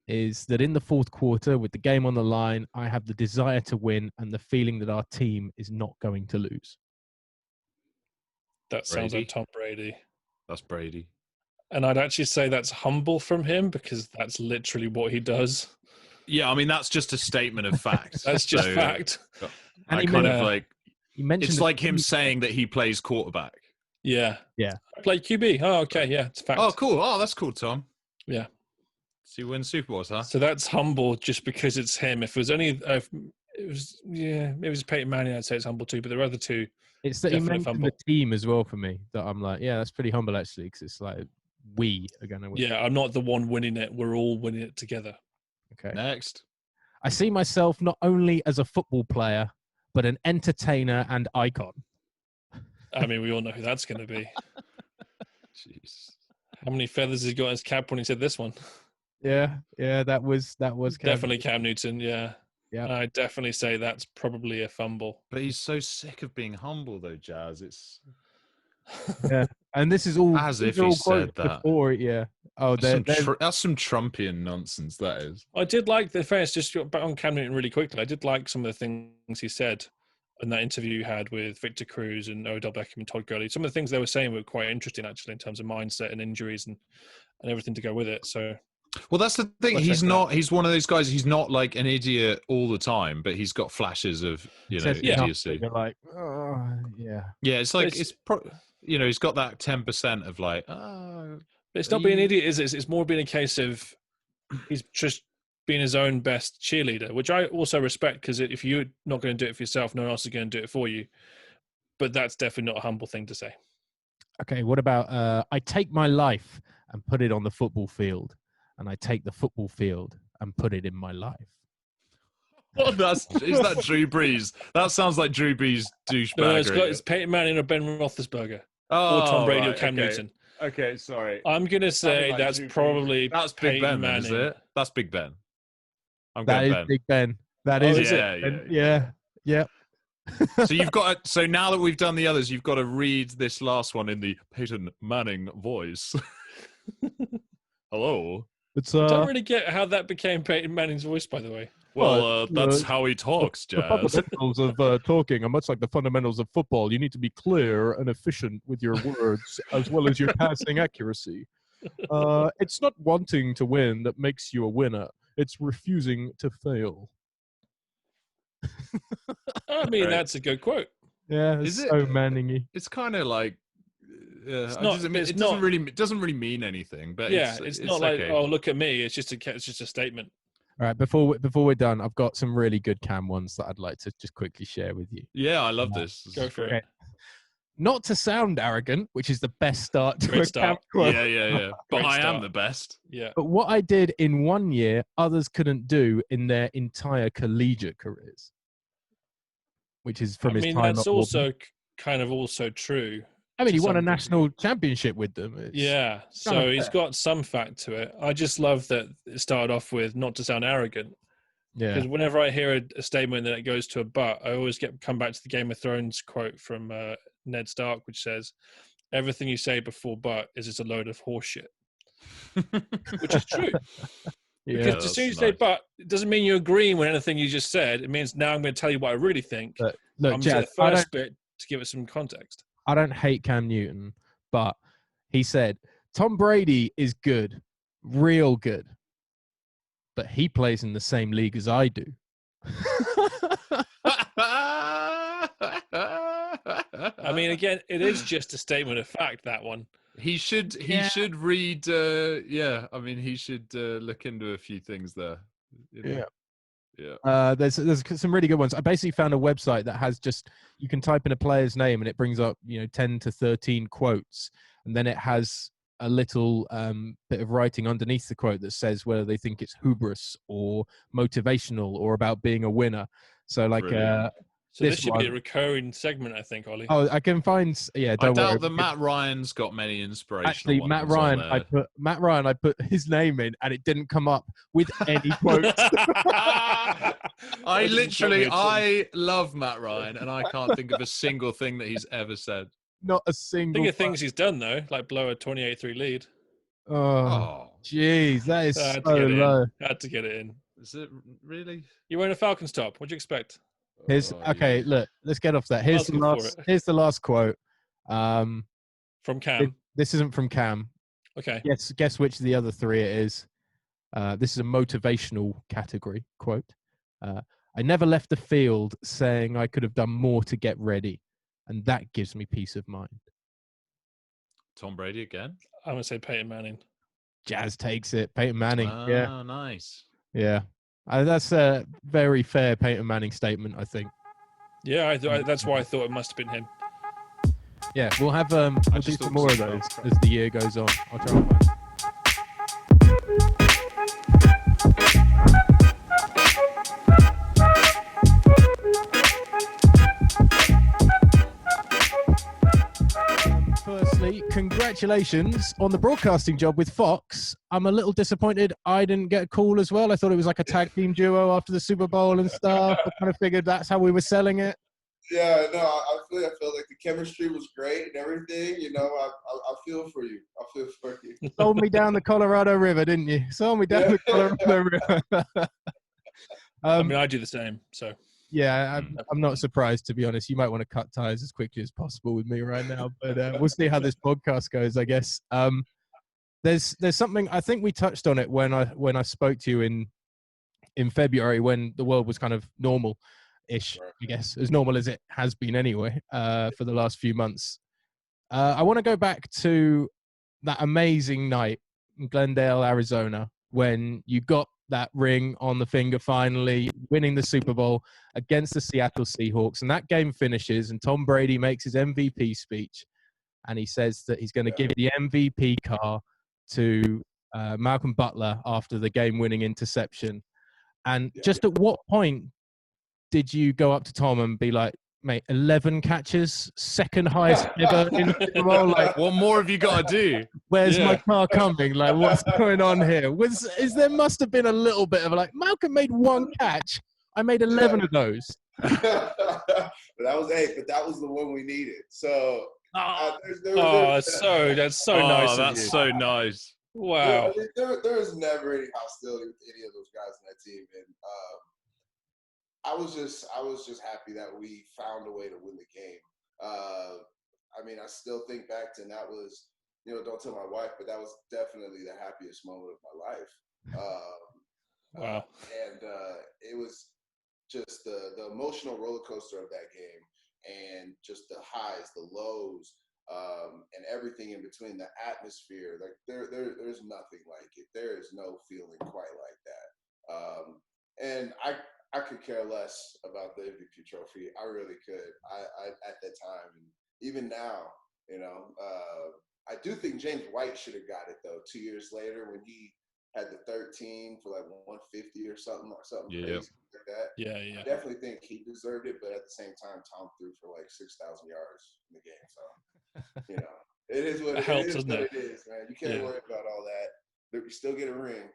is that in the 4th quarter, with the game on the line, I have the desire to win and the feeling that our team is not going to lose. That sounds like Tom Brady. That's Brady. And I'd actually say that's humble from him because that's literally what he does. Yeah, I mean, that's just a statement of fact. That's just fact. And he mentioned it's like him saying that he plays quarterback. Yeah. Yeah. I play QB. Oh, okay. Yeah, it's fact. Oh, cool. Oh, that's cool, Tom. Yeah. So you win Super Bowls, huh? So that's humble just because it's him. If it was it was Peyton Manning, I'd say it's humble too, but there are other 2. It's that he mentioned the team as well for me, that I'm like, yeah, that's pretty humble actually, because it's like we are going to win. Yeah, I'm not the one winning it. We're all winning it together. Okay. Next. I see myself not only as a football player, but an entertainer and icon. I mean, we all know who that's going to be. Jeez. How many feathers has he got in his cap when he said this one? Yeah, that was definitely Cam Newton. Yeah. Yeah, I definitely say that's probably a fumble. But he's so sick of being humble, though, Jazz. It's yeah, and this is all as if he said that. Before, yeah. Oh, that's some Trumpian nonsense. That is. I did like the fairness. Just back on Cam Newton really quickly. I did like some of the things he said in that interview you had with Victor Cruz and Odell Beckham and Todd Gurley. Some of the things they were saying were quite interesting, actually, in terms of mindset and injuries and everything to go with it. So. Well, that's the thing. He's one of those guys. He's not like an idiot all the time, but he's got flashes of idiocy. You're like, oh, yeah. Yeah, it's like he's got that 10% of like. It's not being an idiot, is it? It's more being a case of he's just being his own best cheerleader, which I also respect, because if you're not going to do it for yourself, no one else is going to do it for you. But that's definitely not a humble thing to say. Okay, what about I take my life and put it on the football field, and I take the football field and put it in my life? Is that Drew Brees? That sounds like Drew Brees douchebag. No, it's Peyton Manning or Ben Roethlisberger. Or Tom Brady or Cam Newton. Okay, sorry. I'm going to say that's probably That's Big Peyton Ben, Manning. is it? That's Big Ben. That is Big Ben. That is it. Yeah. So you've got so now that we've done the others, you've got to read this last one in the Peyton Manning voice. Hello. I don't really get how that became Peyton Manning's voice, by the way. Well, that's how he talks, Jazz. The fundamentals of talking are much like the fundamentals of football. You need to be clear and efficient with your words, as well as your passing accuracy. It's not wanting to win that makes you a winner. It's refusing to fail. I mean, that's a good quote. Yeah, it's so Manning-y. It's kind of like Yeah, It's it not. doesn't mean There's it not. doesn't really mean anything, but Yeah, it's not like, okay. oh, look at me. It's just a statement. All right, before we're done, I've got some really good Cam ones that I'd like to just quickly share with you. Yeah, I love this. This Go is for great. it. Not to sound arrogant, which is the best start to Great a start. Cam quote. Yeah. But Great I am start. the best. Yeah. But what I did in 1 year, others couldn't do in their entire collegiate careers, which is from I his mean, time that's at Auburn. also kind of also true. I mean, to he won a some degree. national championship with them. It's Yeah, kind of so he's fair. got some fact to it. I just love that it started off with not to sound arrogant, Yeah. because whenever I hear a statement that it goes to a but, I always come back to the Game of Thrones quote from Ned Stark, which says, "Everything you say before but is just a load of horseshit," which is true. Yeah. Because as soon as you say but, it doesn't mean you're agreeing with anything you just said. It means now I'm going to tell you what I really think. But look, I'm going to Jazz, say the first bit to give it some context. I don't hate Cam Newton, but he said Tom Brady is good, real good, but he plays in the same league as I do. I mean, again, it is just a statement of fact, that one. He should read. I mean, he should look into a few things there. You know? Yeah. There's some really good ones. I basically found a website that has just, you can type in a player's name and it brings up 10 to 13 quotes, and then it has a little bit of writing underneath the quote that says whether they think it's hubris or motivational or about being a winner. So like so this should be a recurring segment, I think, Ollie. Oh, I can find. Yeah, I don't worry. doubt that Matt Ryan's got many inspirational Actually, ones Matt Ryan. I put his name in, and it didn't come up with any quotes. I love Matt Ryan, and I can't think of a single thing that he's ever said. Not a single. Think of things he's done though, like blow a 28-3 lead. Oh, jeez, that is so low. Had to get it in. Is it really? You're wearing a Falcons top. What'd you expect? Okay, look, let's get off that. Here's the last quote. From Cam. This isn't from Cam. Okay. Guess which of the other three it is. This is a motivational category quote. I never left the field saying I could have done more to get ready, and that gives me peace of mind. Tom Brady again? I'm going to say Peyton Manning. Jazz takes it. Peyton Manning. Oh, yeah. Nice. Yeah. That's a very fair Peyton Manning statement, I think. Yeah, that's why I thought it must have been him. Yeah, we'll have we'll do some more of those as the year goes on. I'll try and find. Firstly, congratulations on the broadcasting job with Fox. I'm a little disappointed I didn't get a call as well. I thought it was like a tag team duo after the Super Bowl and stuff. I kind of figured that's how we were selling it. Yeah, no, I feel like the chemistry was great and everything. I feel for you. I feel for you. Sold me down the Colorado River, didn't you? Sold me down the Colorado River. I mean, I do the same, so. Yeah, I'm not surprised, to be honest. You might want to cut ties as quickly as possible with me right now, but we'll see how this podcast goes, I guess. There's something, I think we touched on it when I spoke to you in February, when the world was kind of normal-ish, I guess, as normal as it has been anyway, for the last few months. I want to go back to that amazing night in Glendale, Arizona, when you got that ring on the finger finally, winning the Super Bowl against the Seattle Seahawks. And that game finishes, and Tom Brady makes his MVP speech, and he says that he's going to give the MVP car to Malcolm Butler after the game-winning interception. And just at what point did you go up to Tom and be like, mate, 11 catches, second highest ever in the Super Bowl? Like, what more have you got to do? Where's my car coming? Like, what's going on here? There must have been a little bit of like, Malcolm made one catch. I made 11 of those. But that was 8, but that was the one we needed. So that's so nice. That's so nice. Wow. There was never any hostility with any of those guys in that team, and I was just happy that we found a way to win the game. I mean, I still think back to, and that was, don't tell my wife, but that was definitely the happiest moment of my life. Wow. And it was just the emotional roller coaster of that game, and just the highs, the lows. and everything in between. The atmosphere, like there's nothing like it. There is no feeling quite like that. And I could care less about the MVP trophy. I really could. I at that time, and even now, I do think James White should have got it though. 2 years later, when he had the 13 for like 150 or something crazy like that. Yeah. I definitely think he deserved it, but at the same time, Tom threw for like 6,000 yards in the game. So, it is what It helps, doesn't it it? is, man. You can't worry about all that. But you still get a ring.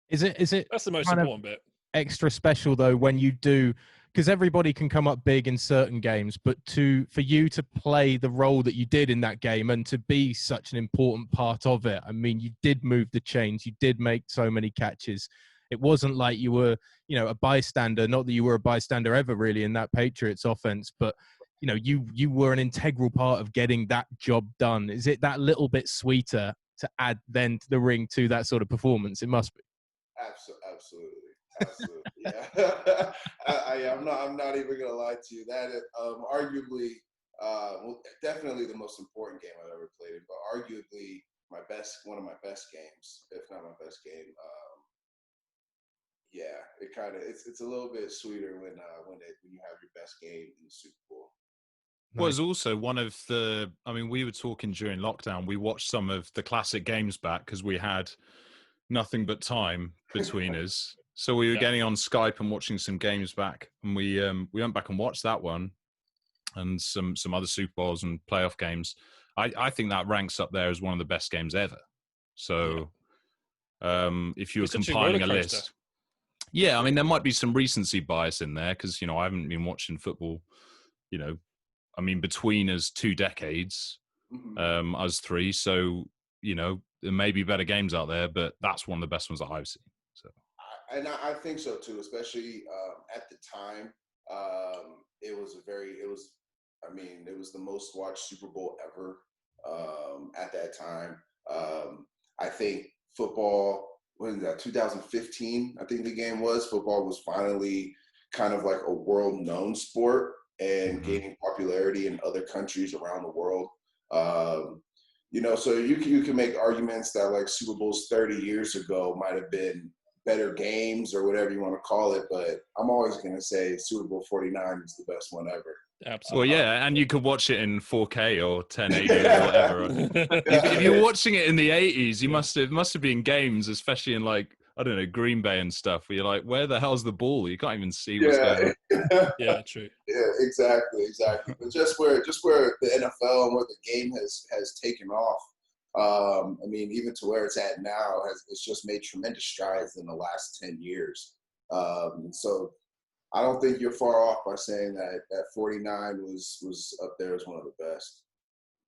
Is it That's the most kind of important bit. extra special though when you do, because everybody can come up big in certain games, but for you to play the role that you did in that game and to be such an important part of it? I mean, you did move the chains, you did make so many catches. It wasn't like you were, a bystander. Not that you were a bystander ever really in that Patriots offense, but you were an integral part of getting that job done. Is it that little bit sweeter to add then to the ring to that sort of performance? It must be. Absolutely, yeah. I'm not even gonna lie to you. That arguably, definitely the most important game I've ever played in, but arguably one of my best games, if not my best game. It's a little bit sweeter when you have your best game in the Super Bowl. Well, it's also one of the. I mean, we were talking during lockdown. We watched some of the classic games back because we had nothing but time between us. So we were getting on Skype and watching some games back, and we went back and watched that one and some other Super Bowls and playoff games. I think that ranks up there as one of the best games ever. So if you were compiling a list, I mean, there might be some recency bias in there because I haven't been watching football. I mean, between us 2 decades, us 3. So there may be better games out there, but that's one of the best ones that I've seen. So, I think so too, especially at the time. It was the most watched Super Bowl ever at that time. I think football, when that 2015, I think the game was, football was finally kind of like a world known sport and gaining popularity in other countries around the world. So you can make arguments that like Super Bowls 30 years ago might have been better games or whatever you want to call it, but I'm always going to say Super Bowl 49 is the best one ever. Absolutely. Well, yeah, and you could watch it in 4K or 1080 or whatever. If you're watching it in the 80s, you must have been games, especially in like, I don't know, Green Bay and stuff, where you're like, where the hell's the ball? You can't even see what's going on. Yeah, true. Yeah, exactly. But just where the NFL and where the game has taken off, I mean, even to where it's at now, it's just made tremendous strides in the last 10 years. So I don't think you're far off by saying that 49 was up there as one of the best.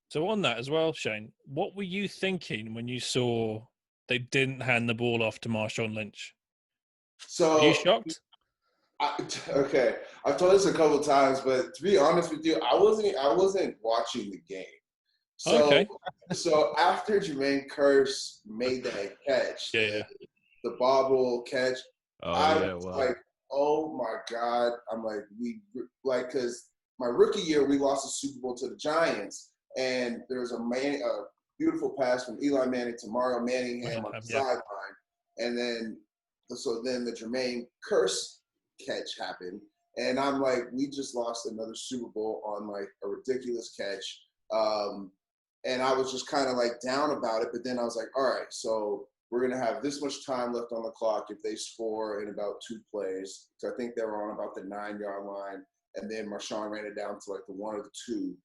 So on that as well, Shane, what were you thinking when you saw they didn't hand the ball off to Marshawn Lynch? So, were you shocked? Okay, I've told this a couple of times, but to be honest with you, I wasn't watching the game. So, so after Jermaine Kearse made that catch, the bobble catch, I was like, oh my God! I'm like, because my rookie year we lost the Super Bowl to the Giants, and there was a beautiful pass from Eli Manning to Mario Manningham on the sideline, and then the Jermaine Kearse catch happened, and I'm like, we just lost another Super Bowl on like a ridiculous catch, and I was just kind of like down about it. But then I was like, all right, so we're gonna have this much time left on the clock if they score in about 2 plays. So I think they were on about the 9-yard line, and then Marshawn ran it down to like the 1 or the 2.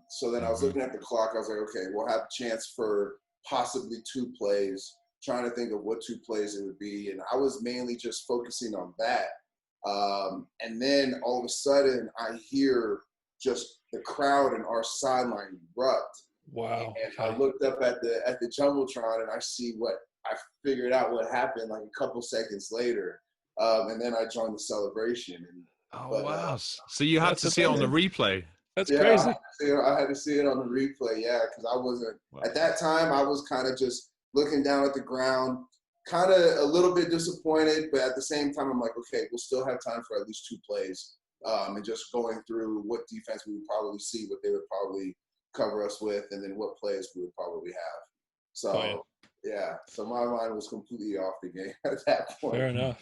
So then I was looking at the clock. I was like, okay, we'll have a chance for possibly 2 plays, trying to think of what 2 plays it would be. And I was mainly just focusing on that. And then all of a sudden I hear just the crowd in our sideline erupt. Wow. And I looked up at the Jumbotron and I figured out what happened like a couple seconds later. And then I joined the celebration. Wow. So you had to see it on the replay. That's crazy. I had to see it on the replay, because I wasn't at that time. I was kind of just looking down at the ground, kind of a little bit disappointed, but at the same time, I'm like, okay, we'll still have time for at least 2 plays, and just going through what defense we would probably see, what they would probably cover us with, and then what plays we would probably have. So so my mind was completely off the game at that point. Fair enough.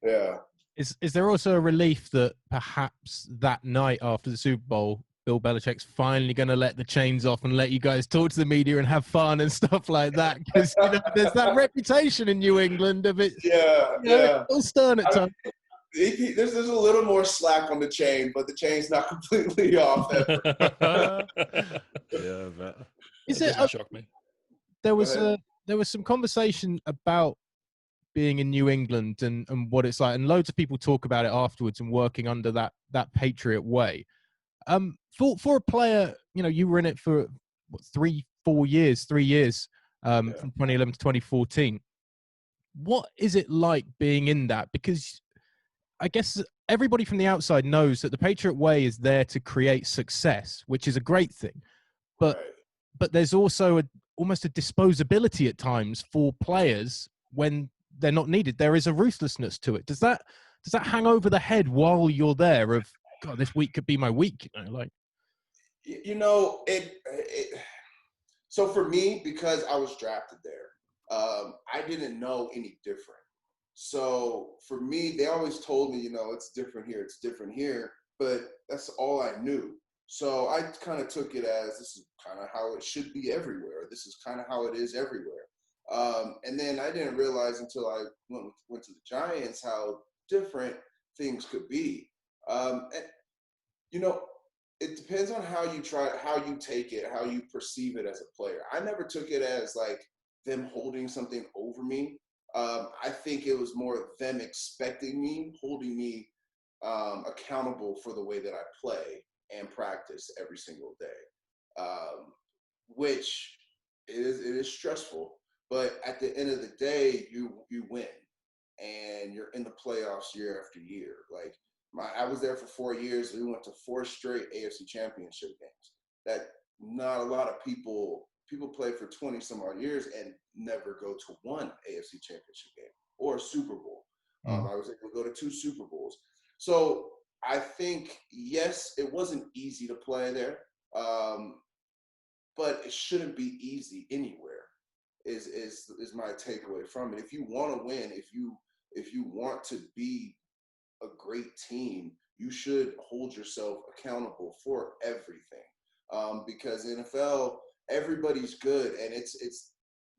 Yeah. Is there also a relief that perhaps that night after the Super Bowl, Bill Belichick's finally going to let the chains off and let you guys talk to the media and have fun and stuff like that? Because there's that reputation in New England of it. Yeah. All stern at times. There's a little more slack on the chain, but the chain's not completely off. Yeah, but Is It it? doesn't shock me. There was some conversation about being in New England and what it's like, and loads of people talk about it afterwards and working under that Patriot way. For a player, you were in it for what, 3 years, from 2011 to 2014. What is it like being in that? Because I guess everybody from the outside knows that the Patriot way is there to create success, which is a great thing. But there's also almost a disposability at times for players when they're not needed. There is a ruthlessness to it. Does that hang over the head while you're there of, God, this week could be my week? So for me, because I was drafted there, I didn't know any different. So for me, they always told me, it's different here, but that's all I knew. So I kind of took it as this is kind of how it should be everywhere. This is kind of how it is everywhere. And then I didn't realize until I went to the Giants how different things could be. And, it depends on how you take it, how you perceive it as a player. I never took it as like them holding something over me. I think it was more them expecting me, holding me accountable for the way that I play and practice every single day, which it is stressful. But at the end of the day, you win, and you're in the playoffs year after year. Like I was there for 4 years. We went to 4 straight AFC Championship games. That not a lot of people play for 20 some odd years and never go to one AFC Championship game or a Super Bowl. I was able to go to 2 Super Bowls. So I think, yes, it wasn't easy to play there, but it shouldn't be easy anywhere. Is my takeaway from it. If you want to win, if you want to be a great team, you should hold yourself accountable for everything. Because NFL, everybody's good, and it's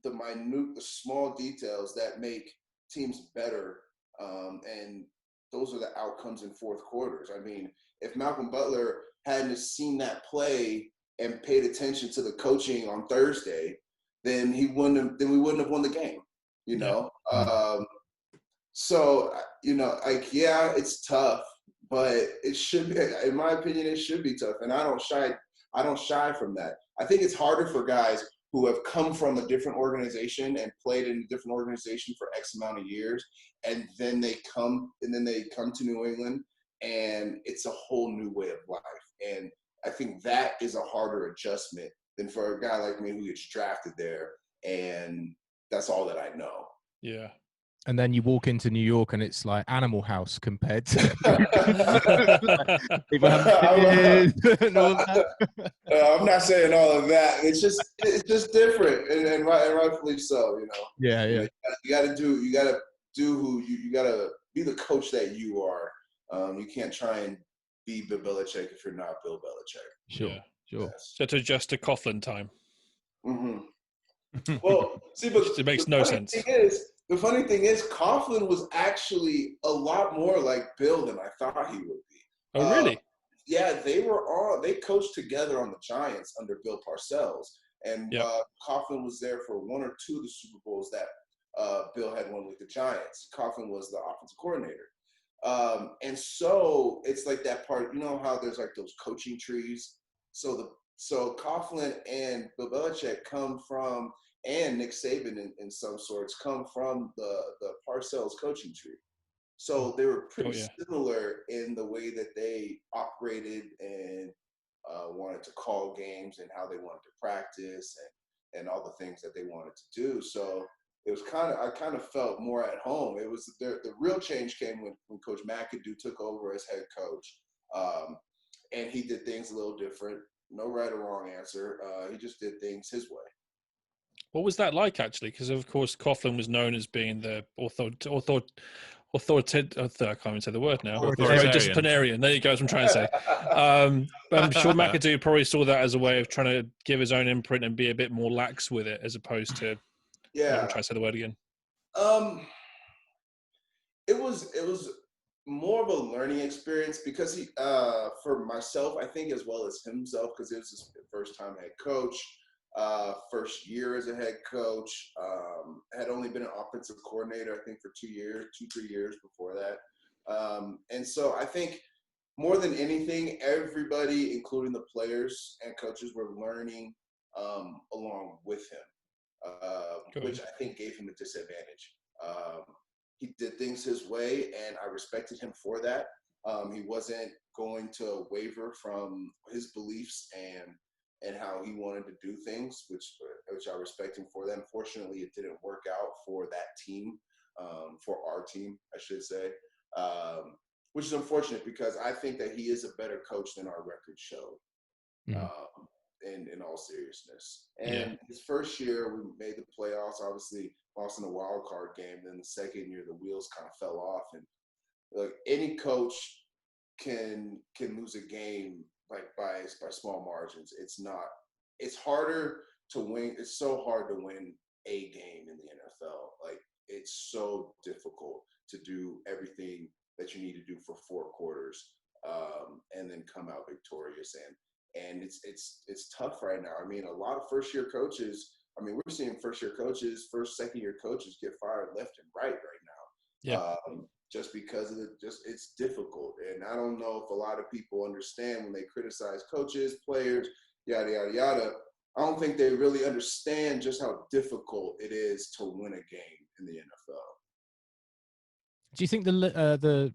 the small details that make teams better, and those are the outcomes in fourth quarters. I mean, if Malcolm Butler hadn't seen that play and paid attention to the coaching on Thursday, then we wouldn't have won the game. So it's tough, but it should be, in my opinion, it should be tough, and I don't shy from that. I think it's harder for guys who have come from a different organization and played in a different organization for X amount of years, and then they come to New England, and it's a whole new way of life. And I think that is a harder adjustment than for a guy like me who gets drafted there, and that's all that I know. Yeah. And then you walk into New York and it's like Animal House compared to people and all that. I'm not saying all of that. It's just different, and rightfully so. Yeah. You gotta be the coach that you are. You can't try and be Bill Belichick if you're not Bill Belichick. Sure. Yes. So to adjust to Coughlin time. Mm-hmm. Well, see, but it makes no sense. The funny thing is, Coughlin was actually a lot more like Bill than I thought he would be. Oh, really? Yeah, they coached together on the Giants under Bill Parcells, and Coughlin was there for 1 or 2 of the Super Bowls that Bill had won with the Giants. Coughlin was the offensive coordinator. And so it's like that part, how there's like those coaching trees. So Coughlin and Bill Belichick come from, and Nick Saban in some sorts, come from the Parcells coaching tree. So they were pretty similar in the way that they operated and wanted to call games and how they wanted to practice and all the things that they wanted to do. So it was I kind of felt more at home. It was the real change came when Coach McAdoo took over as head coach, and he did things a little different. no right or wrong answer. He just did things his way. What was that like, actually? Because, of course, Coughlin was known as being the authoritative. I can't even say the word now. He's very Authoritarian. disciplinarian. There you go. That's what I'm trying to say. But I'm sure McAdoo probably saw that as a way of trying to give his own imprint and be a bit more lax with it, as opposed to. Yeah. I'm trying to say the word again. It was more of a learning experience because he, for myself, I think as well as himself, because it was his first time head coach, first year as a head coach, had only been an offensive coordinator, I think, for 3 years before that. And so I think more than anything, everybody, including the players and coaches, were learning along with him, which I think gave him a disadvantage. He did things his way, and I respected him for that. He wasn't going to waver from his beliefs and how he wanted to do things, which I respect him for that. Unfortunately, it didn't work out for that team, for our team, I should say, which is unfortunate because I think that he is a better coach than our record showed. In all seriousness. And his first year, we made the playoffs, obviously lost in the wild card game. Then the second year, the wheels kind of fell off. And like any coach can lose a game like by small margins. It's harder to win. It's so hard to win a game in the NFL. Like it's so difficult to do everything that you need to do for 4 quarters and then come out victorious. And it's tough right now. I mean, a lot of first-year coaches, we're seeing first-year coaches, second-year coaches get fired left and right now. Yeah. Just because of it's difficult. And I don't know if a lot of people understand when they criticize coaches, players, yada, yada, yada. I don't think they really understand just how difficult it is to win a game in the NFL. Do you think the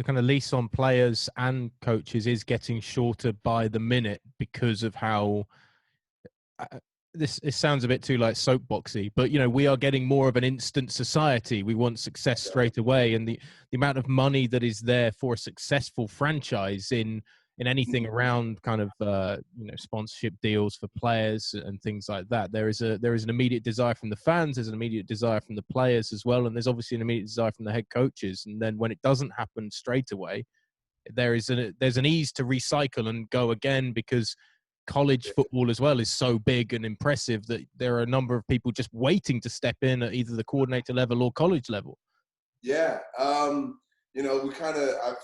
kind of lease on players and coaches is getting shorter by the minute because of how it sounds a bit too like soapboxy, but we are getting more of an instant society. We want success straight away, and the amount of money that is there for a successful franchise in anything around kind of sponsorship deals for players and things like that. There is an immediate desire from the fans, there's an immediate desire from the players as well, and there's obviously an immediate desire from the head coaches. And then when it doesn't happen straight away, there's an ease to recycle and go again, because college football as well is so big and impressive that there are a number of people just waiting to step in at either the coordinator level or college level. Yeah. I've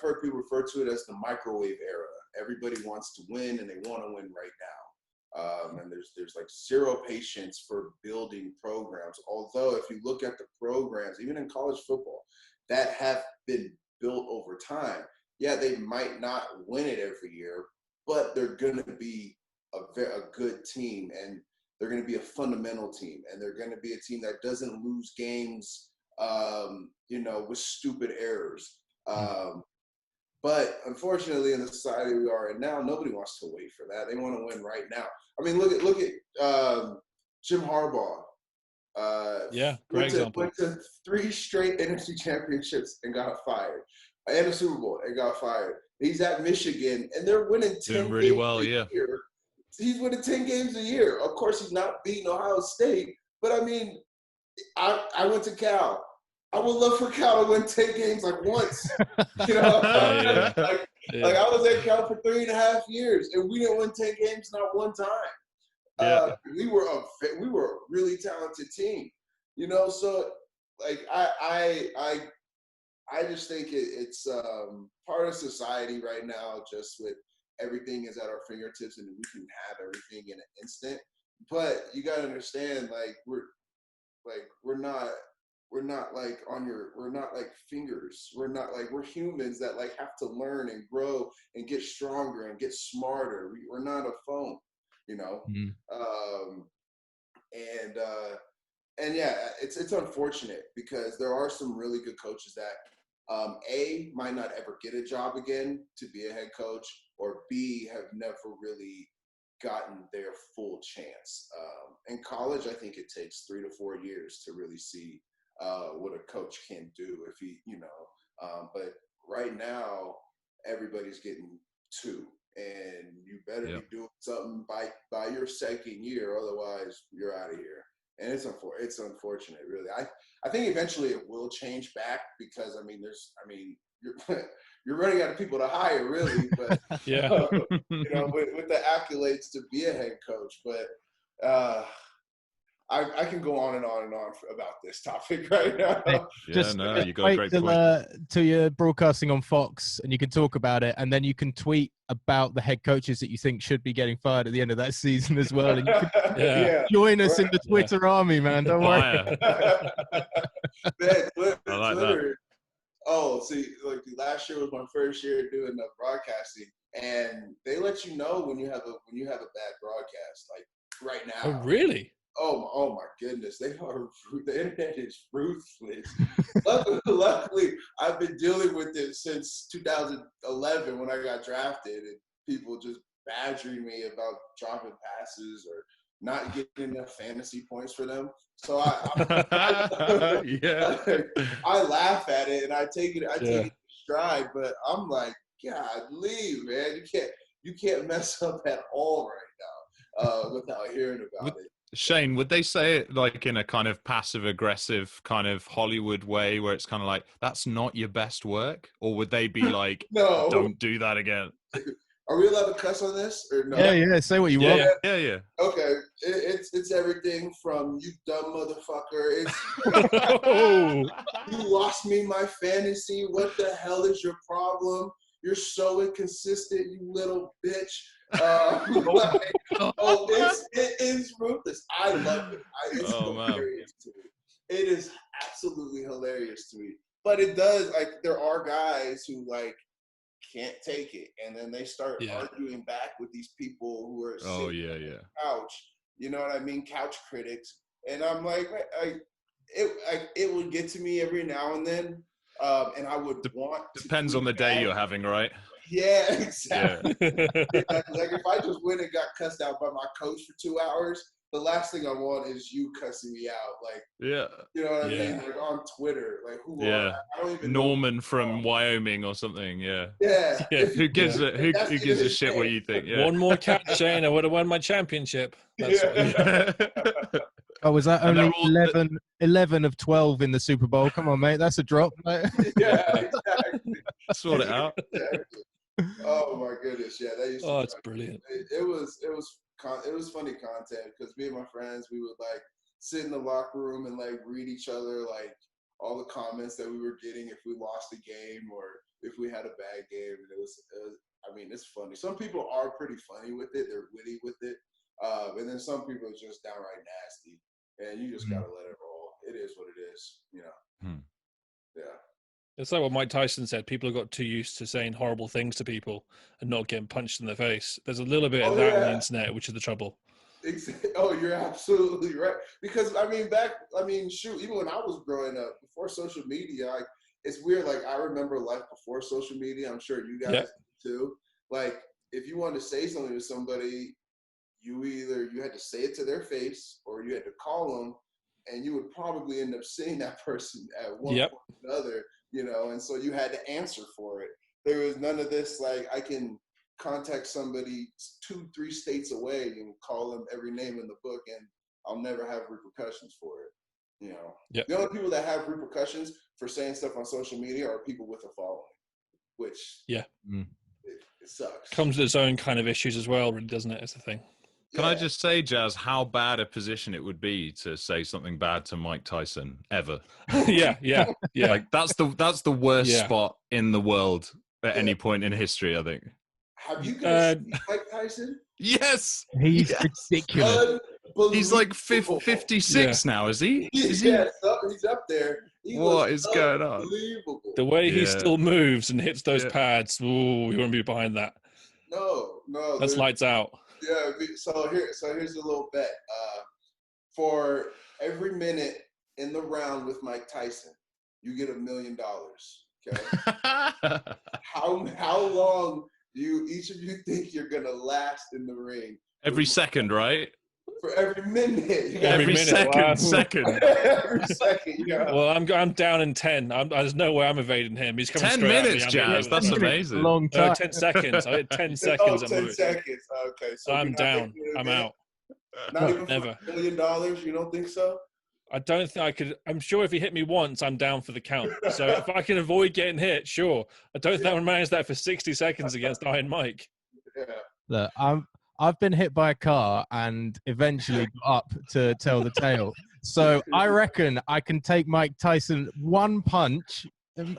heard people refer to it as the microwave era. Everybody wants to win and they want to win right now. And there's like zero patience for building programs. Although if you look at the programs, even in college football, that have been built over time, they might not win it every year, but they're going to be a good team, and they're going to be a fundamental team, and they're going to be a team that doesn't lose games, with stupid errors. But unfortunately, in the society we are in now, nobody wants to wait for that. They want to win right now. I mean, look at Jim Harbaugh. Great example. Went to 3 straight NFC championships and got fired, and a Super Bowl and got fired. He's at Michigan, and they're winning 10 doing really games well, a year. He's winning 10 games a year. Of course, he's not beating Ohio State, but I mean, I went to Cal. I would love for Cal to win 10 games like once. Like I was at Cal for 3.5 years, and we didn't win 10 games not one time. We were a really talented team, So like I just think it's part of society right now, just with everything is at our fingertips and we can have everything in an instant. But you got to understand, we're not like fingers. We're humans that like have to learn and grow and get stronger and get smarter. We're not a phone, And it's unfortunate because there are some really good coaches that might not ever get a job again to be a head coach, or B, have never really gotten their full chance. In college, I think it takes 3 to 4 years to really see what a coach can do if he, but right now everybody's getting 2 and you better be doing something by your second year, otherwise you're out of here. And it's unfortunate, really. I think eventually it will change back because you're running out of people to hire, really. But with the accolades to be a head coach, but I can go on and on and on about this topic right now. You got a great point. Till you're broadcasting on Fox and you can talk about it, and then you can tweet about the head coaches that you think should be getting fired at the end of that season as well. And you can join us in the Twitter army, man. Don't worry. Man, I like Twitter. that. Oh, see, like last year was my first year doing broadcasting, and they let you know when you have a bad broadcast, like right now. Oh, really? Oh my goodness, the internet is ruthless. Luckily, I've been dealing with it since 2011 when I got drafted, and people just badgering me about dropping passes or not getting enough fantasy points for them. So I laugh at it and I take it in stride, but I'm like, God, leave, man. You can't mess up at all right now without hearing about it. Shane, would they say it like in a kind of passive-aggressive kind of Hollywood way where it's kind of like, that's not your best work? Or would they be like, no, don't do that again? Are we allowed to cuss on this or no? Yeah, say what you want. Yeah. Okay, it's everything from you dumb motherfucker. You lost me my fantasy. What the hell is your problem? You're so inconsistent, you little bitch. It is ruthless. I love it. It's hilarious to me. It is absolutely hilarious to me. But it does, like, there are guys who like can't take it, and then they start arguing back with these people who are sitting on the couch. You know what I mean? Couch critics. And I'm like, it would get to me every now and then. And I would depends on the day you're having, right? Yeah, exactly. Like if I just went and got cussed out by my coach for 2 hours, the last thing I want is you cussing me out. Like, you know what I mean? Like on Twitter, like I don't even Norman know. from Wyoming or something. Yeah. Who gives a shit what you think? Yeah. One more catch, Shane. I would have won my championship. That's Oh, was that only 11 of 12 in the Super Bowl? Come on, mate. That's a drop. Exactly. Sort it out. Exactly. Oh my goodness, that used to it's brilliant. It was funny content because me and my friends, we would like sit in the locker room and like read each other like all the comments that we were getting if we lost a game or if we had a bad game, and it was it's funny. Some people are pretty funny with it; they're witty with it, and then some people are just downright nasty, and you just gotta let it roll. It is what it is, you know. Yeah. It's like what Mike Tyson said. People have got too used to saying horrible things to people and not getting punched in the face. There's a little bit of that on the internet, which is the trouble. Oh, you're absolutely right. Because even when I was growing up, before social media, it's weird. Like I remember life before social media. I'm sure you guys too. Like if you wanted to say something to somebody, you had to say it to their face or you had to call them, and you would probably end up seeing that person at one point or another. You know, and so you had to answer for it. There was none of this, like, I can contact somebody 2-3 states away and call them every name in the book, and I'll never have repercussions for it. You know, the only people that have repercussions for saying stuff on social media are people with a following, which it sucks. Comes with its own kind of issues as well, really, doesn't it? It's the thing. Can I just say, Jazz, how bad a position it would be to say something bad to Mike Tyson ever? Yeah. Like that's the worst spot in the world at any point in history, I think. Have you guys seen Mike Tyson? Yes, he's ridiculous. He's like 56 now, is he? He's up there. What is going on? The way he still moves and hits those pads, you wouldn't be behind that. No, that's lights out. Yeah, so here's a little bet. For every minute in the round with Mike Tyson, you get $1 million. Okay. How long do each of you think you're gonna last in the ring? Every second, right? For every minute. You got Every minute, wow. second. every second. Yeah. Well, I'm down in 10. There's no way I'm evading him. He's coming 10 straight minutes, at me. I'm Jazz. gonna That's hit with a amazing. Long No, time. 10 seconds. I hit 10 Oh, seconds at 10 most. seconds. Okay, so I'm you're not down. making it I'm again? out. Not even Never. for $1 million. You don't think so? I don't think I could. I'm sure if he hit me once, I'm down for the count. So if I can avoid getting hit, sure. I don't think I would manage that for 60 seconds against Iron Mike. Yeah. Look, I've been hit by a car and eventually got up to tell the tale. So I reckon I can take Mike Tyson one punch.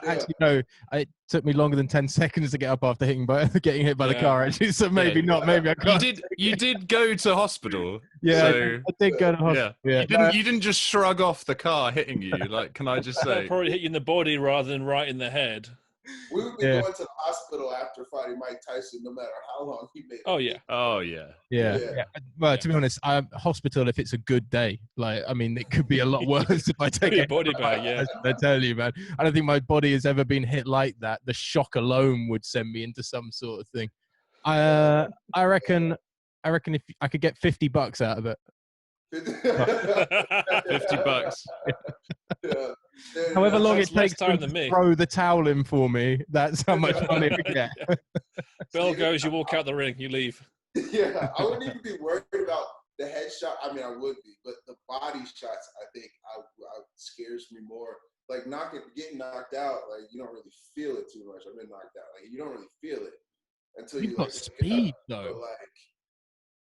Actually, no, it took me longer than 10 seconds to get up after getting hit by the Yeah. car. Actually, so maybe not. Maybe I can't. You did go to hospital. Yeah, So, I did go to hospital. yeah. Yeah. You didn't just shrug off the car hitting you. Like, can I just That'll say? probably hit you in the body rather than right in the head. We would be Yeah. going to the hospital after fighting Mike Tyson, no matter how long he made it. Oh, yeah. Oh yeah. Yeah. Yeah. Well, Yeah. to be honest, I'm hospital if it's a good day. Like, I mean, it could be a lot worse if I take Your it. body bag, yeah. I tell you, man. I don't think my body has ever been hit like that. The shock alone would send me into some sort of thing. I reckon if I could get $50 out of it. 50 bucks. Yeah. However long That's it less takes time them than to me. throw the towel in for me, that's how much money I get. Bell goes, you walk out the ring, you leave. Yeah, I wouldn't even be worried about the headshot. I mean, I would be, but the body shots, I think, I scares me more. Like getting knocked out, like you don't really feel it too much. I've been knocked out, like you don't really feel it until You've you got like speed, But though. like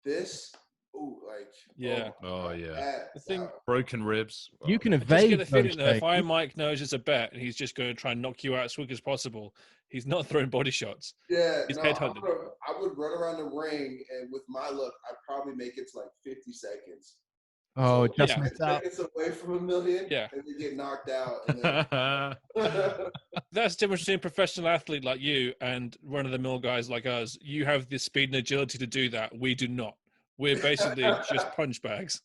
this, like Yeah. Oh yeah. that, The thing- Broken ribs. You can I just evade get the feeling those that if things. Iron Mike knows it's a bet and he's just going to try and knock you out as quick as possible, he's not throwing body shots. yeah, He's no, headhunting. I would run around the ring, and with my luck, I'd probably make it to like 50 seconds. Oh, So, just yeah. missed out. seconds away from $1 million, Yeah. and then get knocked out. And then That's the difference between a professional athlete like you and run-of-the-mill guys like us. You have the speed and agility to do that. We do not. We're basically just punch bags.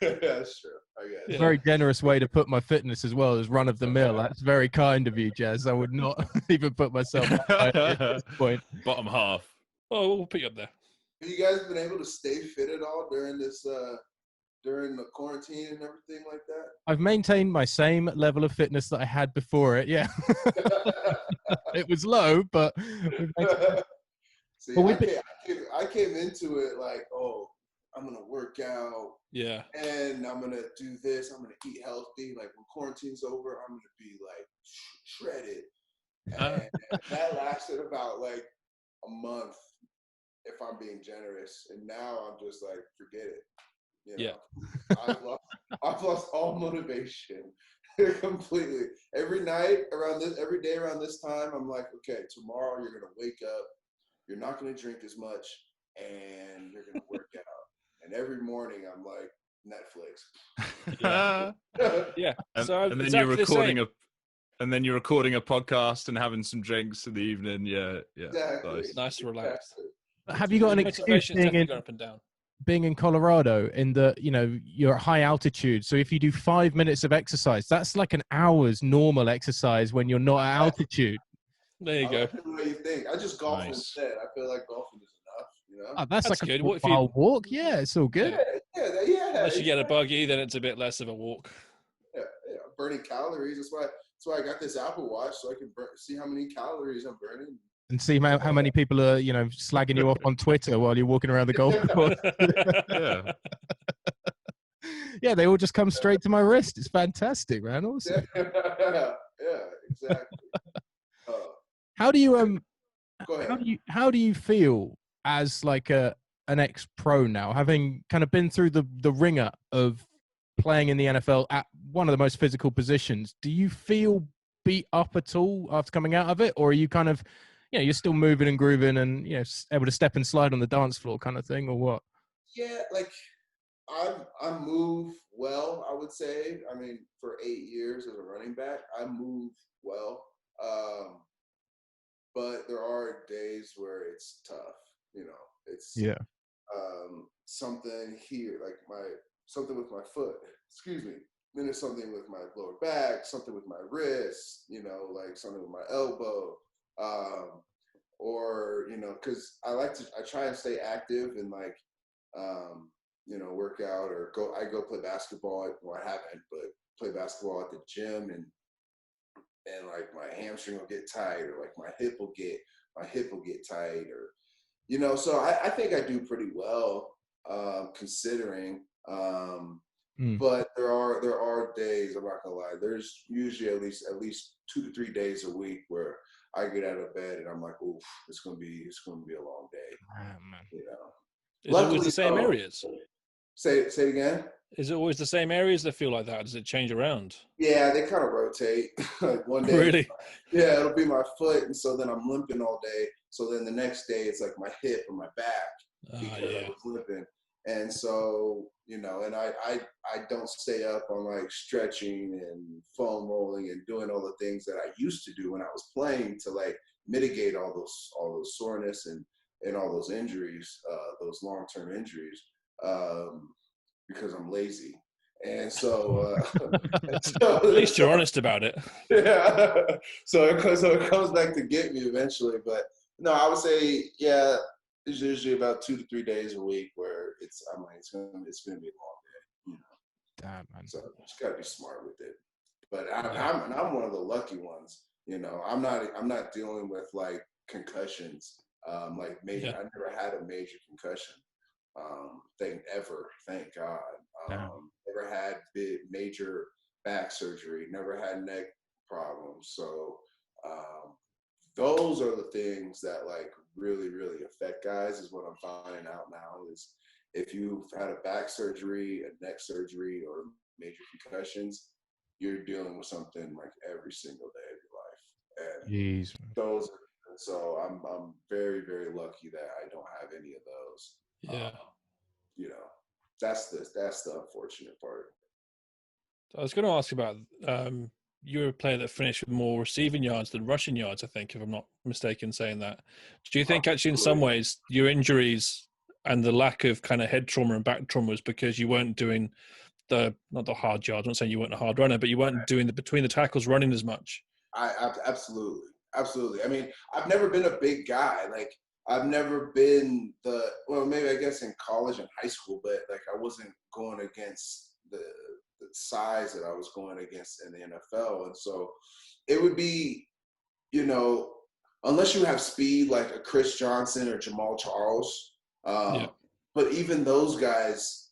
That's true. I guess. Yeah. Very generous way to put my fitness as well as run of the mill. That's very kind of you, Jazz. I would not even put myself at this point. Bottom half. Oh, we'll put you up there. Have you guys been able to stay fit at all during this during the quarantine and everything like I've maintained my same level of fitness that I had before it. Yeah, that? it was low, but we've maintained- See, Well, I came into it like, oh, I'm gonna work out Yeah. and I'm gonna do this. I'm gonna eat healthy. Like when quarantine's over, I'm gonna be like shredded. And that lasted about like a month, if I'm being generous. And now I'm just like, forget it. You know? Yeah. I've lost all motivation completely. Every day around this time, I'm like, okay, tomorrow you're gonna wake up, you're not gonna drink as much, and you're gonna work out. And every morning I'm like, Netflix. Yeah. And, So and then exactly you're the same. recording a podcast and having some drinks in the evening. Yeah. Exactly. Nice. Nice to relax. have you got an excuse Motivation's definitely being going up and down. in Colorado in the, you're at high altitude. So if you do 5 minutes of exercise, that's like an hour's normal exercise when you're not at altitude. There you I go. like the way you think. I just golf Nice. instead. I feel like golfing is enough, you know? Oh, that's That's like good. a What if you- 4-mile walk. Yeah, it's all good. Yeah. Unless you get a buggy, then it's a bit less of a walk. Yeah, burning calories. That's why I got this Apple Watch, so I can see how many calories I'm burning. And see how many people are, slagging you off on Twitter while you're walking around the golf course. Yeah. Yeah, they all just come straight to my wrist. It's fantastic, man. Awesome. Yeah, exactly. How do you Go ahead. how do you feel as like an ex-pro now, having kind of been through the ringer of playing in the NFL at one of the most physical positions? Do you feel beat up at all after coming out of it, or are you kind of, you're still moving and grooving and able to step and slide on the dance floor kind of thing, or what? Yeah, like I move well, I would say. I mean, for 8 years as a running back, I move well. But there are days where it's tough, it's something here, like something with my foot, excuse me. Then there's something with my lower back, something with my wrist, like something with my elbow. Or, because I try and stay active and like work out or I go play basketball. Well, I haven't, but play basketball at the gym, and like my hamstring will get tight, or like my hip will get tight, or so I think I do pretty well, considering. But there are days, I'm not gonna lie, there's usually at least 2 to 3 days a week where I get out of bed and I'm like, oof, it's gonna be a long day. Man. Is it always the same areas? Say it again. Is it always the same areas that feel like that? Does it change around? Yeah, they kind of rotate. Like one day, really? Yeah, it'll be my foot, and so then I'm limping all day. So then the next day, it's like my hip or my back because I was limping. And so, and I don't stay up on like stretching and foam rolling and doing all the things that I used to do when I was playing to like mitigate all those soreness and all those injuries, those long-term injuries, because I'm lazy. And so, at least you're honest about it. Yeah. So it comes back to get me eventually. But no, I would say, yeah, it's usually about 2 to 3 days a week where it's gonna be a long day. Damn, man. So you just gotta be smart with it. But I'm one of the lucky ones. I'm not dealing with like concussions. Like major, I never had a major concussion. Thank God. Never had major back surgery, never had neck problems. So those are the things that like really, really affect guys, is what I'm finding out now, is if you've had a back surgery, a neck surgery, or major concussions, you're dealing with something like every single day of your life. And Jeez. So I'm very, very lucky that I don't have any of those. Yeah. That's the unfortunate part. I was going to ask about you're a player that finished with more receiving yards than rushing yards, I think, if I'm not mistaken saying that. Do you think actually in some ways your injuries and the lack of kind of head trauma and back trauma was because you weren't doing not the hard yards? I'm not saying you weren't a hard runner, but you weren't doing the between the tackles running as much. I absolutely. I mean, I've never been a big guy. Like, I've never been maybe I guess in college and high school, but like I wasn't going against the size that I was going against in the NFL. And so it would be, unless you have speed like a Chris Johnson or Jamal Charles. But even those guys,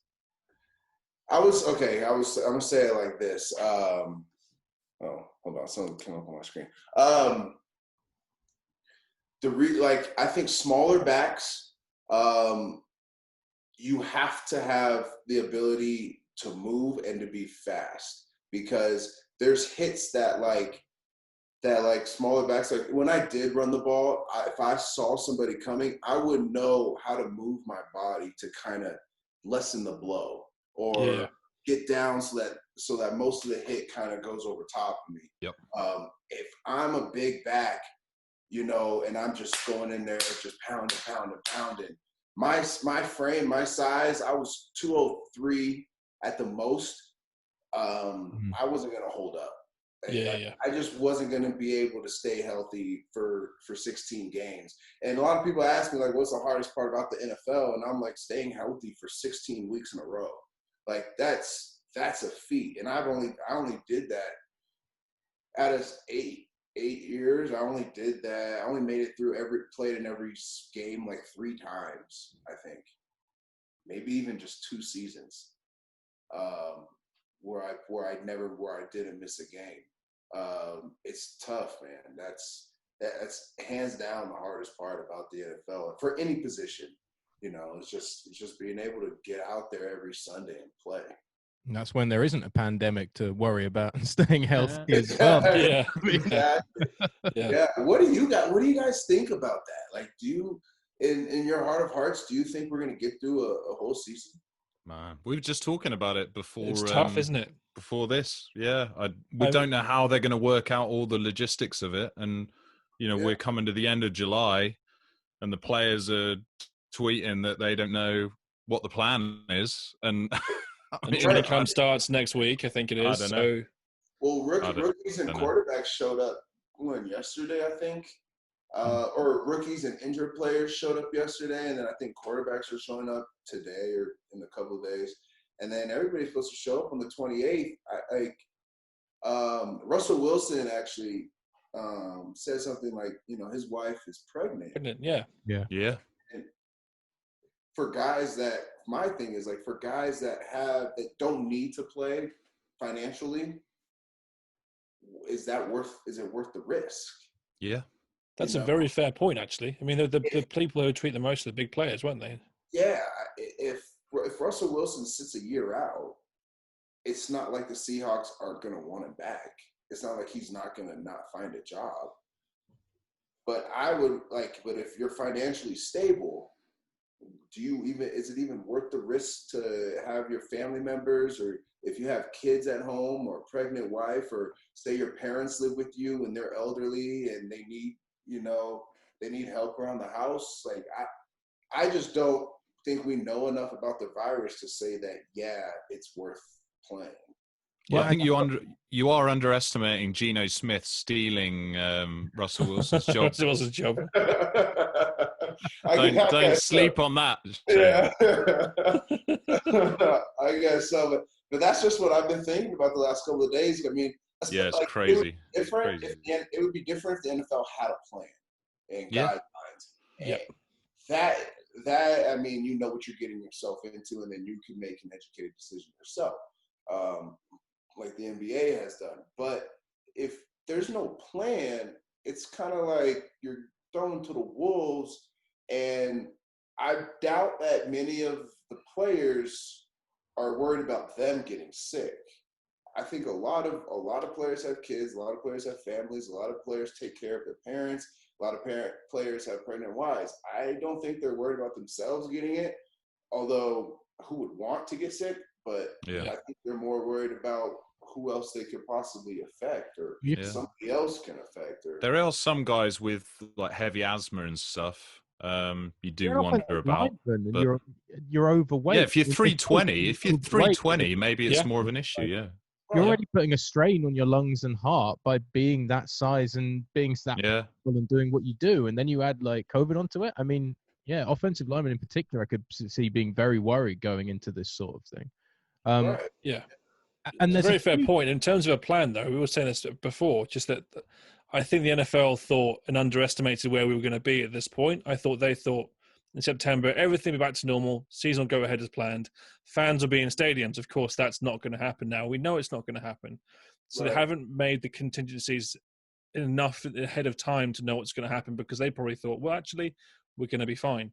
I'm going to say it like this. Hold on, something came up on my screen. I think smaller backs, you have to have the ability to move and to be fast, because there's hits that smaller backs, like when I did run the ball, if I saw somebody coming, I would know how to move my body to kind of lessen the blow or get down so that most of the hit kind of goes over top of me. Yep. If I'm a big back, and I'm just going in there, just pounding. My frame, my size, I was 203 at the most. I wasn't going to hold up. I just wasn't going to be able to stay healthy for 16 games. And a lot of people ask me, like, what's the hardest part about the NFL? And I'm like, staying healthy for 16 weeks in a row. Like, that's a feat. And I only did that out of 8 years. I only did that. I only made it through played in every game like 3 times, I think. Maybe even just 2 seasons. Where I didn't miss a game. It's tough, man. That's hands down the hardest part about the NFL for any position. It's just being able to get out there every Sunday and play. And that's when there isn't a pandemic to worry about and staying healthy as well. Yeah. Exactly. Yeah. What do you guys think about that? Like, do you, in your heart of hearts, do you think we're going to get through a whole season? Man, we were just talking about it before. It's tough, isn't it? Before this, we don't know how they're going to work out all the logistics of it, and we're coming to the end of July, and the players are tweeting that they don't know what the plan is, and training camp starts next week, I think it is. I don't know. Well, rookies and quarterbacks showed up yesterday, I think. or rookies and injured players showed up yesterday, and then I think quarterbacks are showing up today or in a couple of days, and then everybody's supposed to show up on the 28th. Russell Wilson actually said something like, his wife is pregnant. Yeah. And for guys my thing is for guys that don't need to play financially, is it worth the risk? Yeah. That's a very fair point, actually. I mean, the people who tweet the most are the big players, weren't they? Yeah. If Russell Wilson sits a year out, it's not like the Seahawks are going to want him back. It's not like he's not going to not find a job. But but if you're financially stable, is it even worth the risk to have your family members, or if you have kids at home or a pregnant wife, or say your parents live with you and they're elderly and they need, they need help around the house? I just don't think we know enough about the virus to say that, it's worth playing. Well, I think you are underestimating Geno Smith stealing Russell Wilson's job. Russell Wilson's job. Don't sleep on that. Yeah. I guess so, but that's just what I've been thinking about the last couple of days. I mean, it's crazy. It would be different if the NFL had a plan and guidelines. Yeah. That I mean, you know what you're getting yourself into, and then you can make an educated decision yourself, like the NBA has done. But if there's no plan, it's kind of like you're thrown to the wolves. And I doubt that many of the players are worried about them getting sick. I think a lot of players have kids, a lot of players have families, a lot of players take care of their parents, a lot of players have pregnant wives. I don't think they're worried about themselves getting it, although who would want to get sick? But I think they're more worried about who else they could possibly affect, or somebody else can affect. Or there are some guys with heavy asthma and stuff. You do wonder about. But you're overweight. Yeah, if you're 320, maybe it's more of an issue. Yeah. You're already putting a strain on your lungs and heart by being that size and being that and doing what you do, and then you add COVID onto it. I mean, offensive linemen in particular, I could see being very worried going into this sort of thing. And that's a very fair point. In terms of a plan, though, we were saying this before, just that I think the NFL thought and underestimated where we were going to be at this point. They thought in September, everything will be back to normal, season will go ahead as planned, fans will be in stadiums. Of course, that's not going to happen now. We know it's not going to happen. So they haven't made the contingencies enough ahead of time to know what's going to happen, because they probably thought, well, actually, we're going to be fine.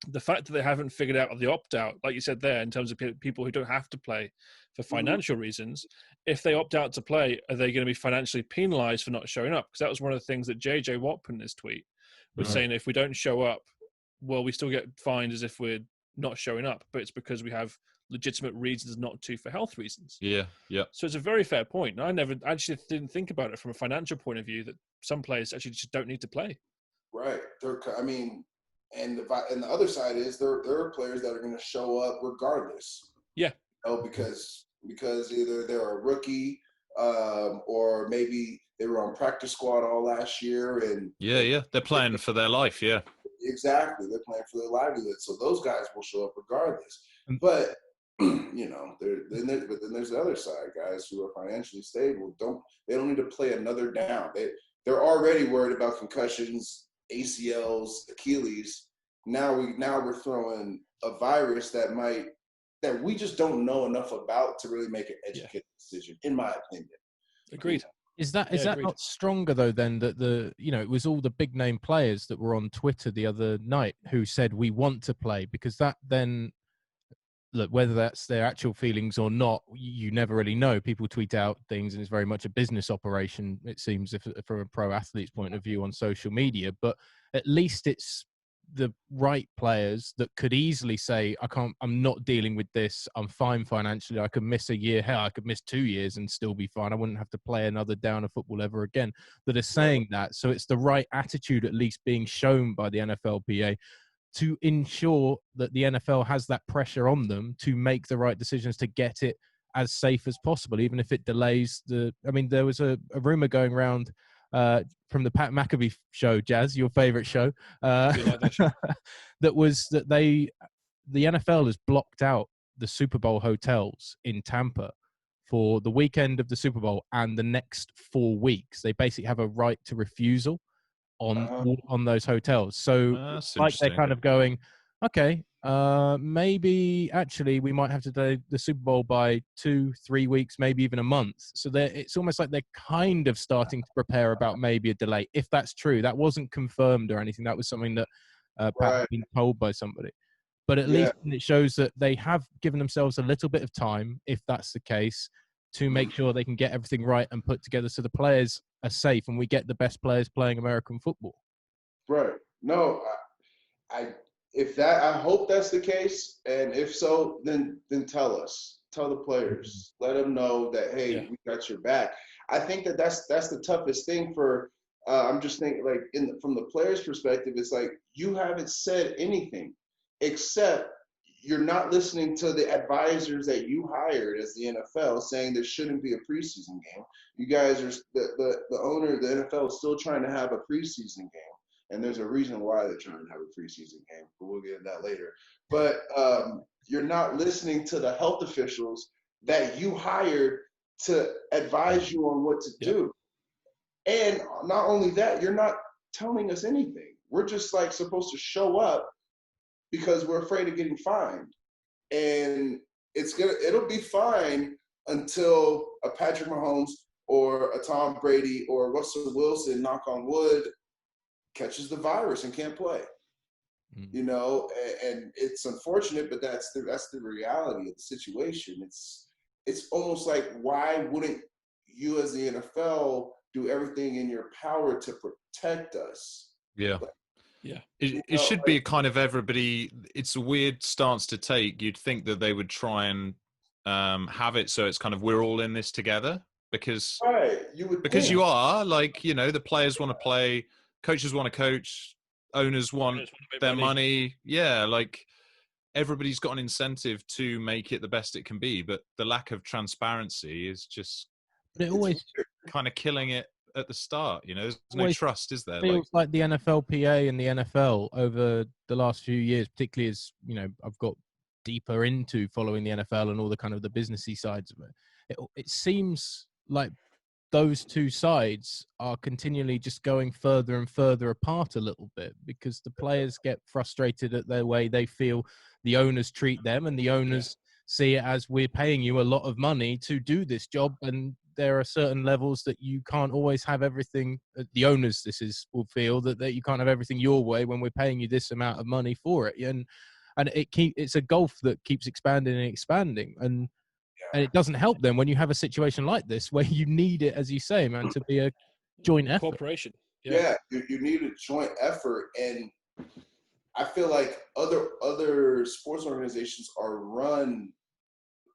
The fact that they haven't figured out the opt-out, like you said there, in terms of people who don't have to play for financial reasons, if they opt out to play, are they going to be financially penalized for not showing up? Because that was one of the things that JJ Watt put in his tweet, was saying if we don't show up, well, we still get fined as if we're not showing up, but it's because we have legitimate reasons not to for health reasons. Yeah. So it's a very fair point. I never actually didn't think about it from a financial point of view, that some players actually just don't need to play. Right. And the other side is there are players that are going to show up regardless. Yeah. Because either they're a rookie, or maybe they were on practice squad all last year, and they're playing for their life. Yeah. Exactly, they're playing for their livelihood. So those guys will show up regardless. But then there's the other side, guys who are financially stable. They don't need to play another down. They're already worried about concussions, ACLs, Achilles. Now we're throwing a virus that we just don't know enough about to really make an educated decision, in my opinion. Agreed. Is that not stronger though than that it was all the big name players that were on Twitter the other night who said we want to play, because that then, look, whether that's their actual feelings or not, you never really know. People tweet out things and it's very much a business operation, it seems, from a pro athlete's point of view on social media. But at least it's the right players that could easily say, I'm not dealing with this, I'm fine financially, I could miss a year, hell, I could miss 2 years and still be fine, I wouldn't have to play another down of football ever again, that are saying that. So it's the right attitude at least being shown by the NFLPA to ensure that the NFL has that pressure on them to make the right decisions to get it as safe as possible, even if it delays there was a rumor going around from the Pat McAfee show, Jazz, your favorite show. I do like that show. that the NFL has blocked out the Super Bowl hotels in Tampa for the weekend of the Super Bowl and the next 4 weeks. They basically have a right to refusal on those hotels. So That's like they're interesting. kind of going, okay, maybe actually we might have to do the Super Bowl by 2-3 weeks, maybe even a month. So it's almost like they're kind of starting to prepare about maybe a delay. If that's true, that wasn't confirmed or anything. That was something that Pat had been told by somebody. But at least it shows that they have given themselves a little bit of time, if that's the case, to make sure they can get everything right and put together so the players are safe and we get the best players playing American football. Right. No, I hope that's the case, and if so, then tell us, tell the players, let them know that hey, we got your back. I think that's the toughest thing for. I'm just thinking like from the players' perspective, it's like you haven't said anything except you're not listening to the advisors that you hired as the NFL saying there shouldn't be a preseason game. You guys are the owner of the NFL is still trying to have a preseason game. And there's a reason why they're trying to have a preseason game, but we'll get into that later. But you're not listening to the health officials that you hired to advise you on what to do. And not only that, you're not telling us anything. We're just like supposed to show up because we're afraid of getting fined. And it'll be fine until a Patrick Mahomes or a Tom Brady or Russell Wilson, knock on wood, catches the virus and can't play. You know, and it's unfortunate, but that's the reality of the situation. It's almost like, why wouldn't you as the NFL do everything in your power to protect us? Yeah. Yeah. It should be a kind of everybody. It's a weird stance to take. You'd think that they would try and have it so it's kind of we're all in this together because you are like, you know, the players want to play, coaches want to coach, owners want their money. Yeah, like everybody's got an incentive to make it the best it can be, but the lack of transparency is just kind of killing it at the start. You know, there's no trust, is there? Feels like the NFLPA and the NFL over the last few years, particularly as, you know, I've got deeper into following the NFL and all the kind of the businessy sides of it. It seems like those two sides are continually just going further and further apart a little bit because the players get frustrated at the way they feel the owners treat them, and the owners see it as, we're paying you a lot of money to do this job, and there are certain levels that you can't always have everything. The owners, will feel that you can't have everything your way when we're paying you this amount of money for it, and it's a gulf that keeps expanding and expanding, and it doesn't help them when you have a situation like this where you need it, as you say, man, to be a joint effort. Cooperation. You need a joint effort, and I feel like other sports organizations are run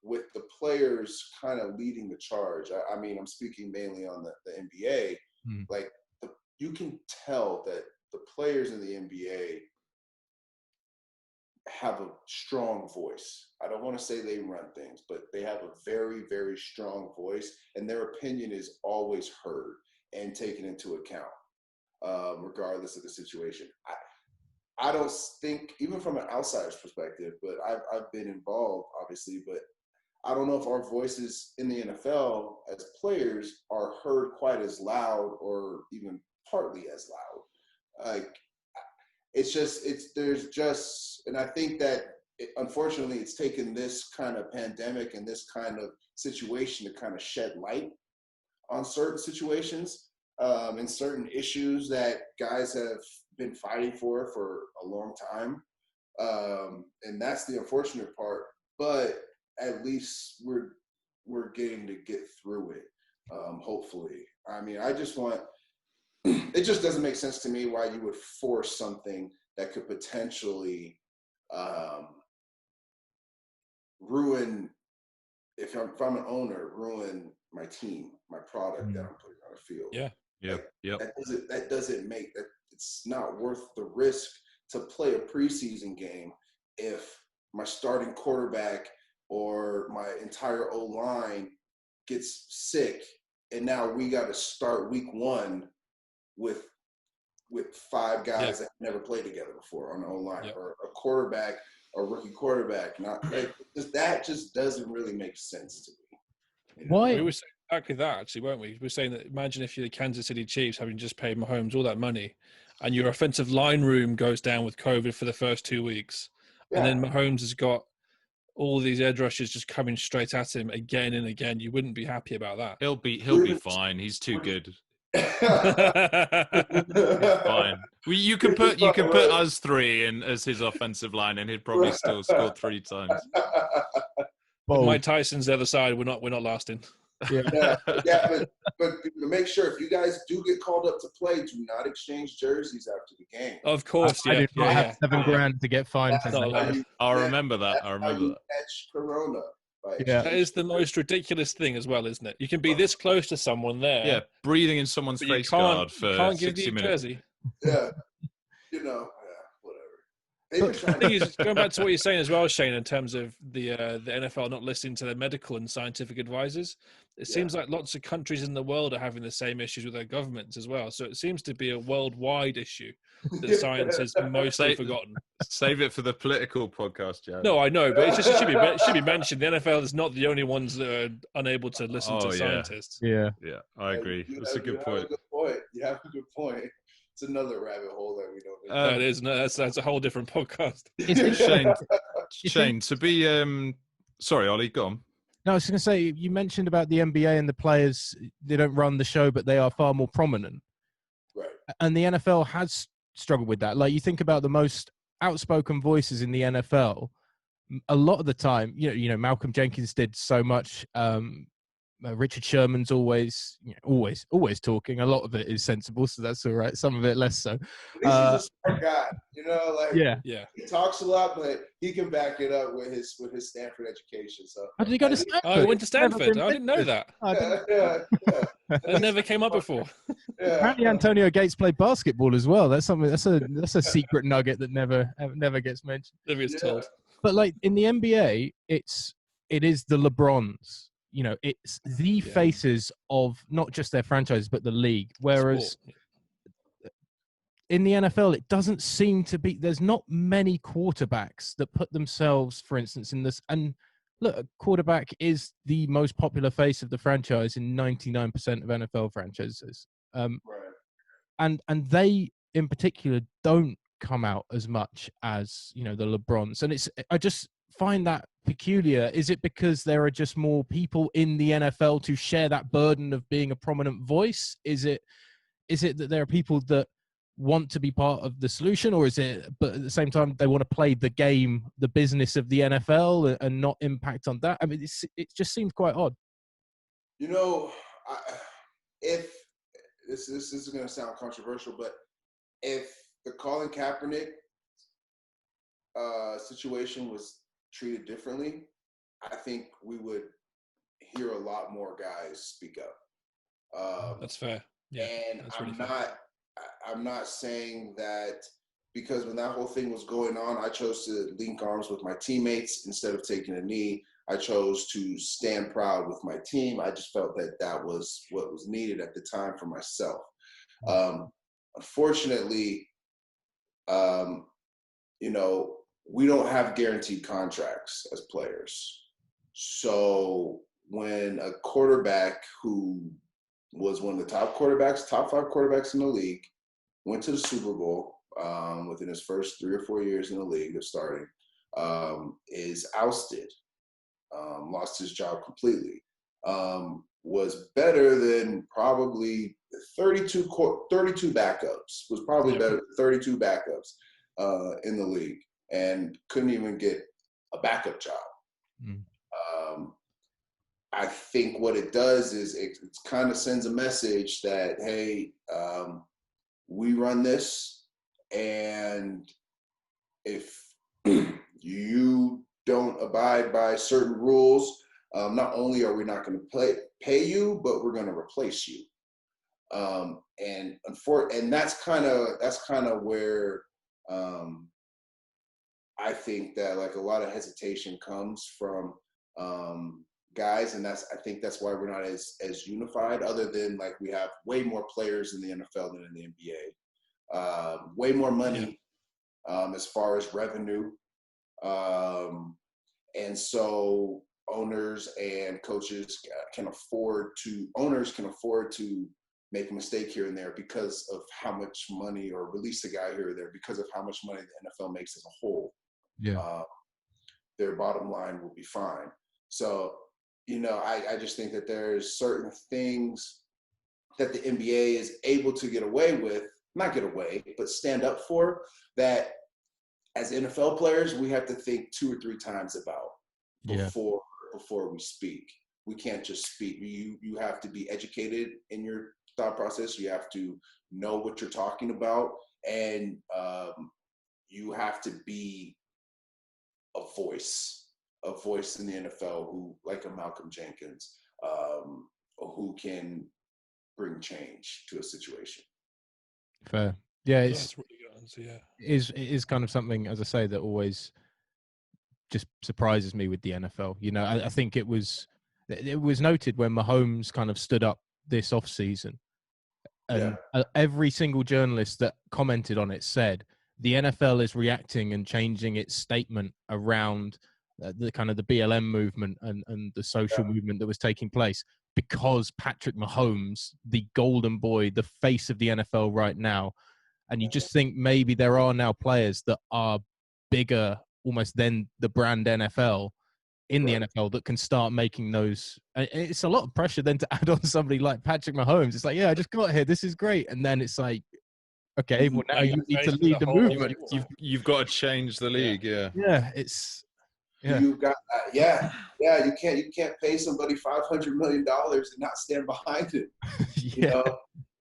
with the players kind of leading the charge. I mean, I'm speaking mainly on the NBA. Like, you can tell that the players in the NBA have a strong voice. I don't want to say they run things, but they have a very, very strong voice, and their opinion is always heard and taken into account, regardless of the situation. I don't think, even from an outsider's perspective, but I've been involved, obviously, but I don't know if our voices in the NFL as players are heard quite as loud or even partly as loud. Like, and I think that unfortunately it's taken this kind of pandemic and this kind of situation to kind of shed light on certain situations and certain issues that guys have been fighting for a long time. And that's the unfortunate part, but at least we're getting to get through it. Hopefully. I mean, it just doesn't make sense to me why you would force something that could potentially ruin, if I'm an owner, ruin my team, my product that I'm putting on a field. That doesn't make that. It's not worth the risk to play a preseason game if my starting quarterback or my entire O-line gets sick, and now we got to start week 1 with 5 guys that never played together before on the O-line, or a quarterback, a rookie quarterback. Not like that just doesn't really make sense to me. We Why? were saying exactly that, actually, weren't we? We were saying that imagine if you're the Kansas City Chiefs having just paid Mahomes all that money and your offensive line room goes down with COVID for the first 2 weeks. And then Mahomes has got all these edge rushers just coming straight at him again and again. You wouldn't be happy about that. He'll be fine. He's too good. He's fine. Well, you could put us 3 in as his offensive line, and he'd probably still score 3 times. With Mike Tyson's the other side, we're not lasting. But make sure if you guys do get called up to play, do not exchange jerseys after the game. Of course, I did not have $7,000 to get fined. I'll remember that. I remember that. Catch Corona. That is the most ridiculous thing as well, isn't it? You can be this close to someone there. Yeah, breathing in someone's face guard for 60 minutes. Jersey. Yeah, whatever. The thing is, going back to what you're saying as well, Shane, in terms of the NFL not listening to their medical and scientific advisors, it seems like lots of countries in the world are having the same issues with their governments as well. So it seems to be a worldwide issue that science has mostly forgotten. Save it for the political podcast, Jazz. No, I know, but it should be mentioned. The NFL is not the only ones that are unable to listen to scientists. Yeah, I agree. That's a good point. You have a good point. It's another rabbit hole that we don't. That is that's a whole different podcast. Shane, to be sorry, Ollie, go on. No, I was going to say, you mentioned about the NBA and the players, they don't run the show, but they are far more prominent. Right. And the NFL has struggled with that. Like, you think about the most outspoken voices in the NFL, a lot of the time, you know, Malcolm Jenkins did so much. Richard Sherman's always talking. A lot of it is sensible, so that's all right. Some of it less so. He's a smart guy, you know. Like, yeah. He talks a lot, but he can back it up with his Stanford education. So, how did he go to Stanford? Oh, he went to Stanford. I didn't know that. That never came up before. Apparently, Antonio Gates played basketball as well. That's something. That's a secret nugget that never gets mentioned. Never gets told. But like in the NBA, it is the LeBrons. You know, it's the faces of not just their franchise, but the league. Whereas in the NFL, it doesn't seem to be, there's not many quarterbacks that put themselves, for instance, in this. And look, a quarterback is the most popular face of the franchise in 99% of NFL franchises. And they, in particular, don't come out as much as, you know, the LeBrons. And I just find that peculiar. Is it because there are just more people in the NFL to share that burden of being a prominent voice? Is it that there are people that want to be part of the solution, or is it, but at the same time they want to play the game, the business of the NFL, and not impact on that? I mean, it just seems quite odd. You know, if this is going to sound controversial, but if the Colin Kaepernick situation was treated differently, I think we would hear a lot more guys speak up. That's fair. Yeah, and I'm not saying that because when that whole thing was going on, I chose to link arms with my teammates instead of taking a knee. I chose to stand proud with my team. I just felt that was what was needed at the time for myself. Unfortunately, you know, we don't have guaranteed contracts as players. So when a quarterback who was one of the top 5 quarterbacks in the league, went to the Super Bowl within his first 3 or 4 years in the league of starting, is ousted, lost his job completely, was better than probably 32 backups, was probably better than 32 backups in the league, and couldn't even get a backup job. I think what it does is it kind of sends a message that, hey, we run this, and if you don't abide by certain rules, not only are we not going to pay you, but we're going to replace you. And that's kind of where I think that like a lot of hesitation comes from guys, and I think that's why we're not as unified. Other than like we have way more players in the NFL than in the NBA, way more money as far as revenue, and so owners and coaches can afford to make a mistake here and there because of how much money, or release a guy here or there because of how much money the NFL makes as a whole. Yeah. Their bottom line will be fine. So, I just think that there's certain things that the NBA is able to get away with, not get away, but stand up for, that as NFL players, we have to think 2 or 3 times about before we speak. We can't just speak. You have to be educated in your thought process. You have to know what you're talking about, and you have to be a voice in the NFL who, like a Malcolm Jenkins, who can bring change to a situation. Fair. Yeah, That's really good answer, yeah. it is kind of something, as I say, that always just surprises me with the NFL. I think it was noted when Mahomes kind of stood up this off season, and every single journalist that commented on it said the NFL is reacting and changing its statement around the kind of the BLM movement and the social movement that was taking place because Patrick Mahomes, the golden boy, the face of the NFL right now. And you just think maybe there are now players that are bigger almost than the brand NFL in the NFL that can start making those. It's a lot of pressure then to add on somebody like Patrick Mahomes. It's like, yeah, I just got here. This is great. And then it's like, okay, well, now you need to lead the movement. You've got to change the league. Yeah. You've got you can't pay somebody $500 million and not stand behind it.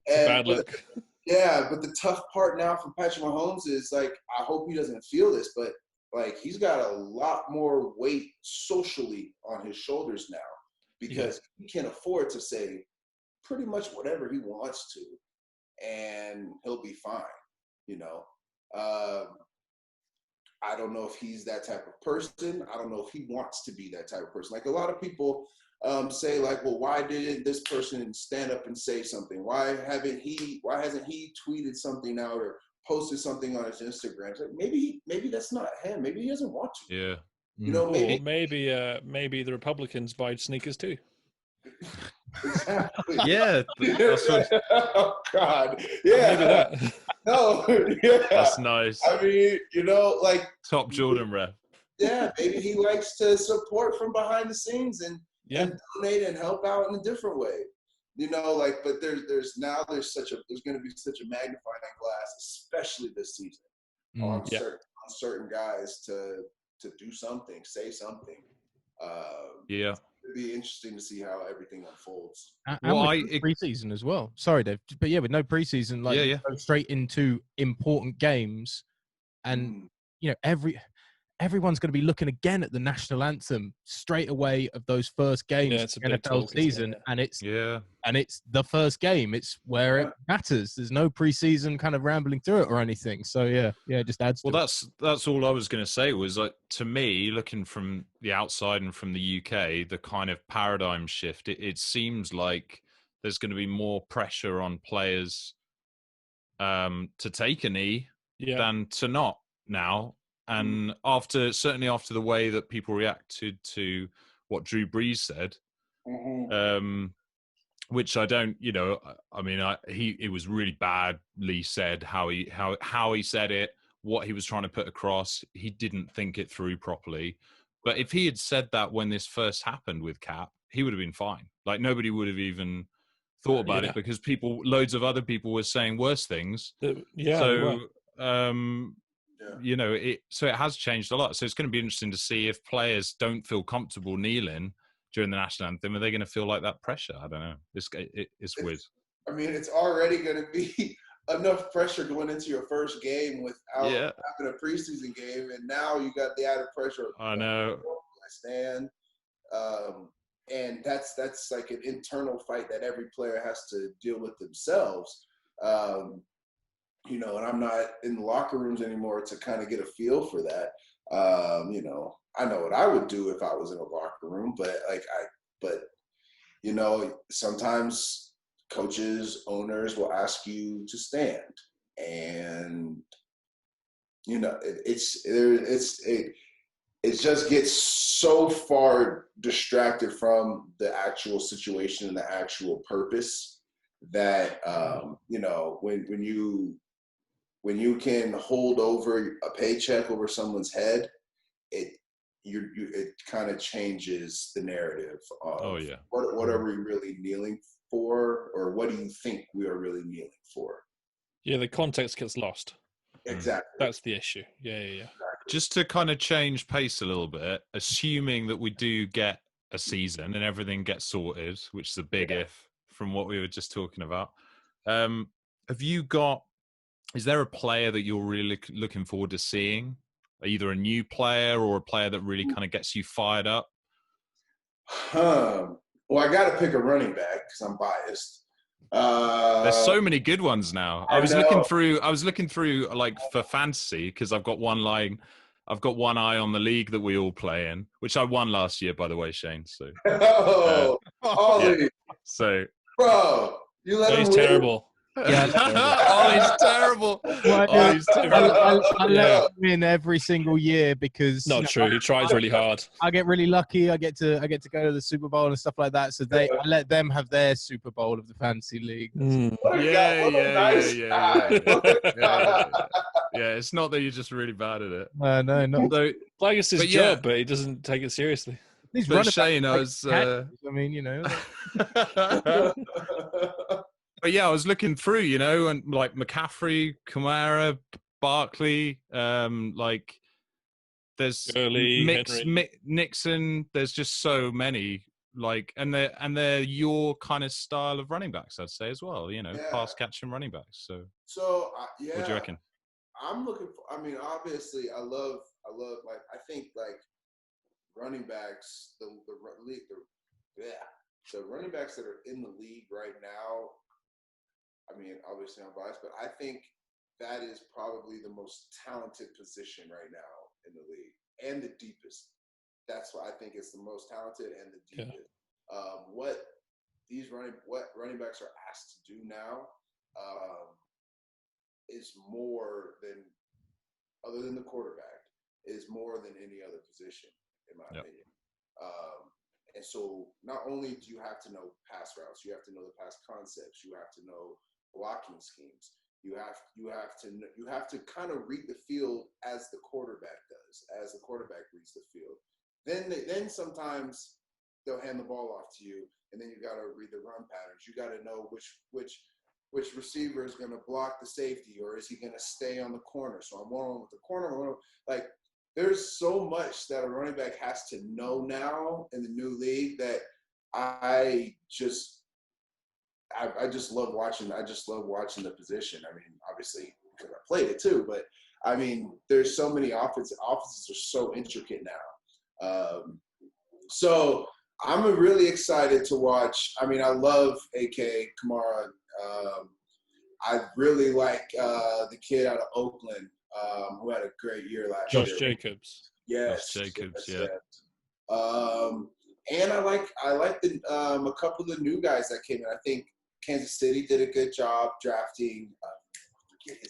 Bad luck. But the tough part now for Patrick Mahomes is, like, I hope he doesn't feel this, but like he's got a lot more weight socially on his shoulders now, because he can afford to say pretty much whatever he wants to, and he'll be fine. I don't know if he's that type of person. I don't know if he wants to be that type of person. Like, a lot of people say, like, well, why didn't this person stand up and say something? Why hasn't he tweeted something out or posted something on his Instagram? It's like, maybe that's not him. Maybe he doesn't want to. Yeah. Maybe the Republicans buy sneakers too. Exactly. Yeah. That's what... Oh God. Yeah. Maybe that. No. Yeah. That's nice. I mean, like, top Jordan rep. Yeah, maybe he likes to support from behind the scenes and donate and help out in a different way. But there's going to be such a magnifying glass, especially this season, on certain guys to do something, say something. It'd be interesting to see how everything unfolds. And with preseason as well. Sorry, Dave, but with no preseason, go straight into important games, and everyone's going to be looking again at the national anthem straight away of those first games of the NFL season, and it's the first game. It's where it matters. There's no preseason kind of rambling through it or anything. So it just adds. Well, that's all I was going to say. Was like, to me, looking from the outside and from the UK, the kind of paradigm shift. It seems like there's going to be more pressure on players to take a knee than to not now. And certainly after the way that people reacted to what Drew Brees said, which I don't, it was really badly said how he said it, what he was trying to put across. He didn't think it through properly. But if he had said that when this first happened with Cap, he would have been fine. Like, nobody would have even thought about it, because loads of other people were saying worse things. So it has changed a lot. So it's going to be interesting to see if players don't feel comfortable kneeling during the national anthem. Are they going to feel like that pressure? I don't know. It's weird. I mean, it's already going to be enough pressure going into your first game without having a preseason game, and now you got the added pressure. I know. Stand, and that's like an internal fight that every player has to deal with themselves. And I'm not in the locker rooms anymore to kind of get a feel for that. I know what I would do if I was in a locker room, but like But, sometimes coaches, owners will ask you to stand. And, it just gets so far distracted from the actual situation and the actual purpose that, when you can hold over a paycheck over someone's head, it kind of changes the narrative of what are we really kneeling for, or what do you think we are really kneeling for? Yeah, the context gets lost. Exactly. That's the issue. Yeah. Exactly. Just to kind of change pace a little bit, assuming that we do get a season and everything gets sorted, which is a big if from what we were just talking about. Is there a player that you're really looking forward to seeing? Either a new player or a player that really kind of gets you fired up? Well, I got to pick a running back because I'm biased. There's so many good ones now. I was looking through like for fantasy because I've got one eye on the league that we all play in, which I won last year, by the way, Shane. So, Ollie, so, bro, you let him He's win? terrible. Yeah, Ollie's terrible. Ollie's terrible. I let him win every single year because Not true. He tries really hard. I get really lucky. I get to go to the Super Bowl and stuff like that. So I let them have their Super Bowl of the fantasy league. Yeah. It's not that you're just really bad at it. No, not. So, Like it's his job, but he doesn't take it seriously. These but Shane, I was. But yeah, I was looking through, and like McCaffrey, Kamara, Barkley, like there's Nixon. There's just so many, like, and they're your kind of style of running backs, I'd say as well. Pass catching running backs. So what do you reckon? I'm looking for. I mean, obviously, I love. Like, I think like running backs, the running backs that are in the league right now. I mean, obviously I'm biased, but I think that is probably the most talented position right now in the league and the deepest. That's why I think it's the most talented and the deepest. Yeah. What running backs are asked to do now is more than, other than the quarterback, is more than any other position, in my opinion. And so not only do you have to know pass routes, you have to know the pass concepts, you have to know blocking schemes. You have to kind of read the field as the quarterback does, as the quarterback reads the field. Then sometimes they'll hand the ball off to you, and then you got to read the run patterns. You got to know which receiver is going to block the safety, or is he going to stay on the corner? So I'm one with the corner. Like, there's so much that a running back has to know now in the new league that I just love watching. I just love watching the position. I mean, obviously because I played it too, but I mean, there's so many offenses are so intricate now. So I'm really excited to watch. I mean, I love AK Kamara. I really like the kid out of Oakland who had a great year last year. Josh Jacobs. Yes. Josh Jacobs, yes. And I like a couple of the new guys that came in. I think Kansas City did a good job drafting.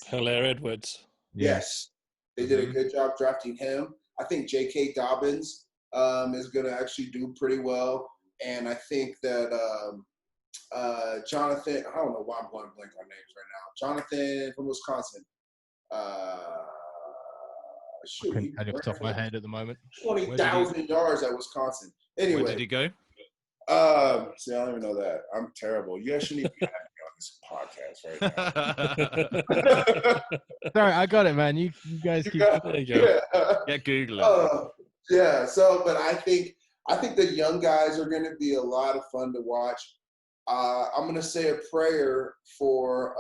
Hilaire Edwards. Yes, they did a good job drafting him. I think J.K. Dobbins is going to actually do pretty well, and I think that Jonathan. I don't know why I'm going blank on names right now. Jonathan from Wisconsin. I couldn't tell you off the top of my head at the moment. 20,000 yards at Wisconsin. Anyway, where did he go? See, I don't even know that. I'm terrible. You guys shouldn't even be having me on this podcast right now. Sorry, I got it, man. You guys keep. There you go. Get Googling. Yeah. So, but I think the young guys are going to be a lot of fun to watch. I'm going to say a prayer for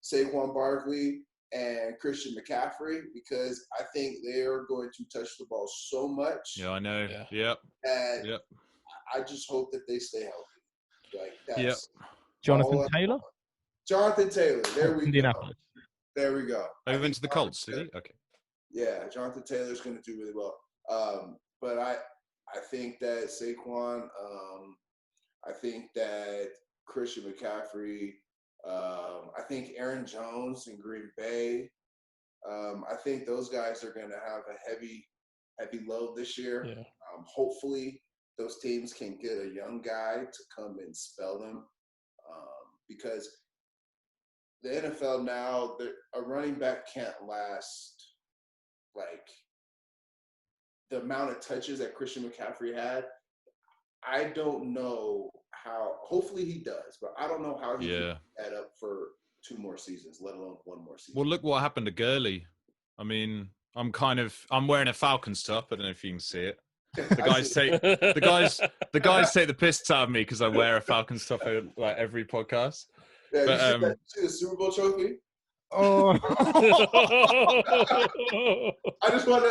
Saquon Barkley and Christian McCaffrey, because I think they are going to touch the ball so much. Yeah, I know. Yeah. And I just hope that they stay healthy. Like, that's Jonathan Taylor? Jonathan Taylor. There we go. There we go. Over into the Colts, did he? Okay. Yeah, Jonathan Taylor's going to do really well. But I I think that Saquon. I think that Christian McCaffrey. I think Aaron Jones in Green Bay. I think those guys are going to have a heavy load this year. Yeah. Hopefully, those teams can get a young guy to come and spell them, because the NFL now, a running back can't last like the amount of touches that Christian McCaffrey had. I don't know how. Hopefully, he does, but I don't know how he can add up for 2 more seasons, let alone 1 more season. Well, look what happened to Gurley. I mean, I'm wearing a Falcons top. I don't know if you can see it. The guys take the piss out of me because I wear a Falcons top at like every podcast. Yeah, but you see the Super Bowl trophy? Oh, I just wanted.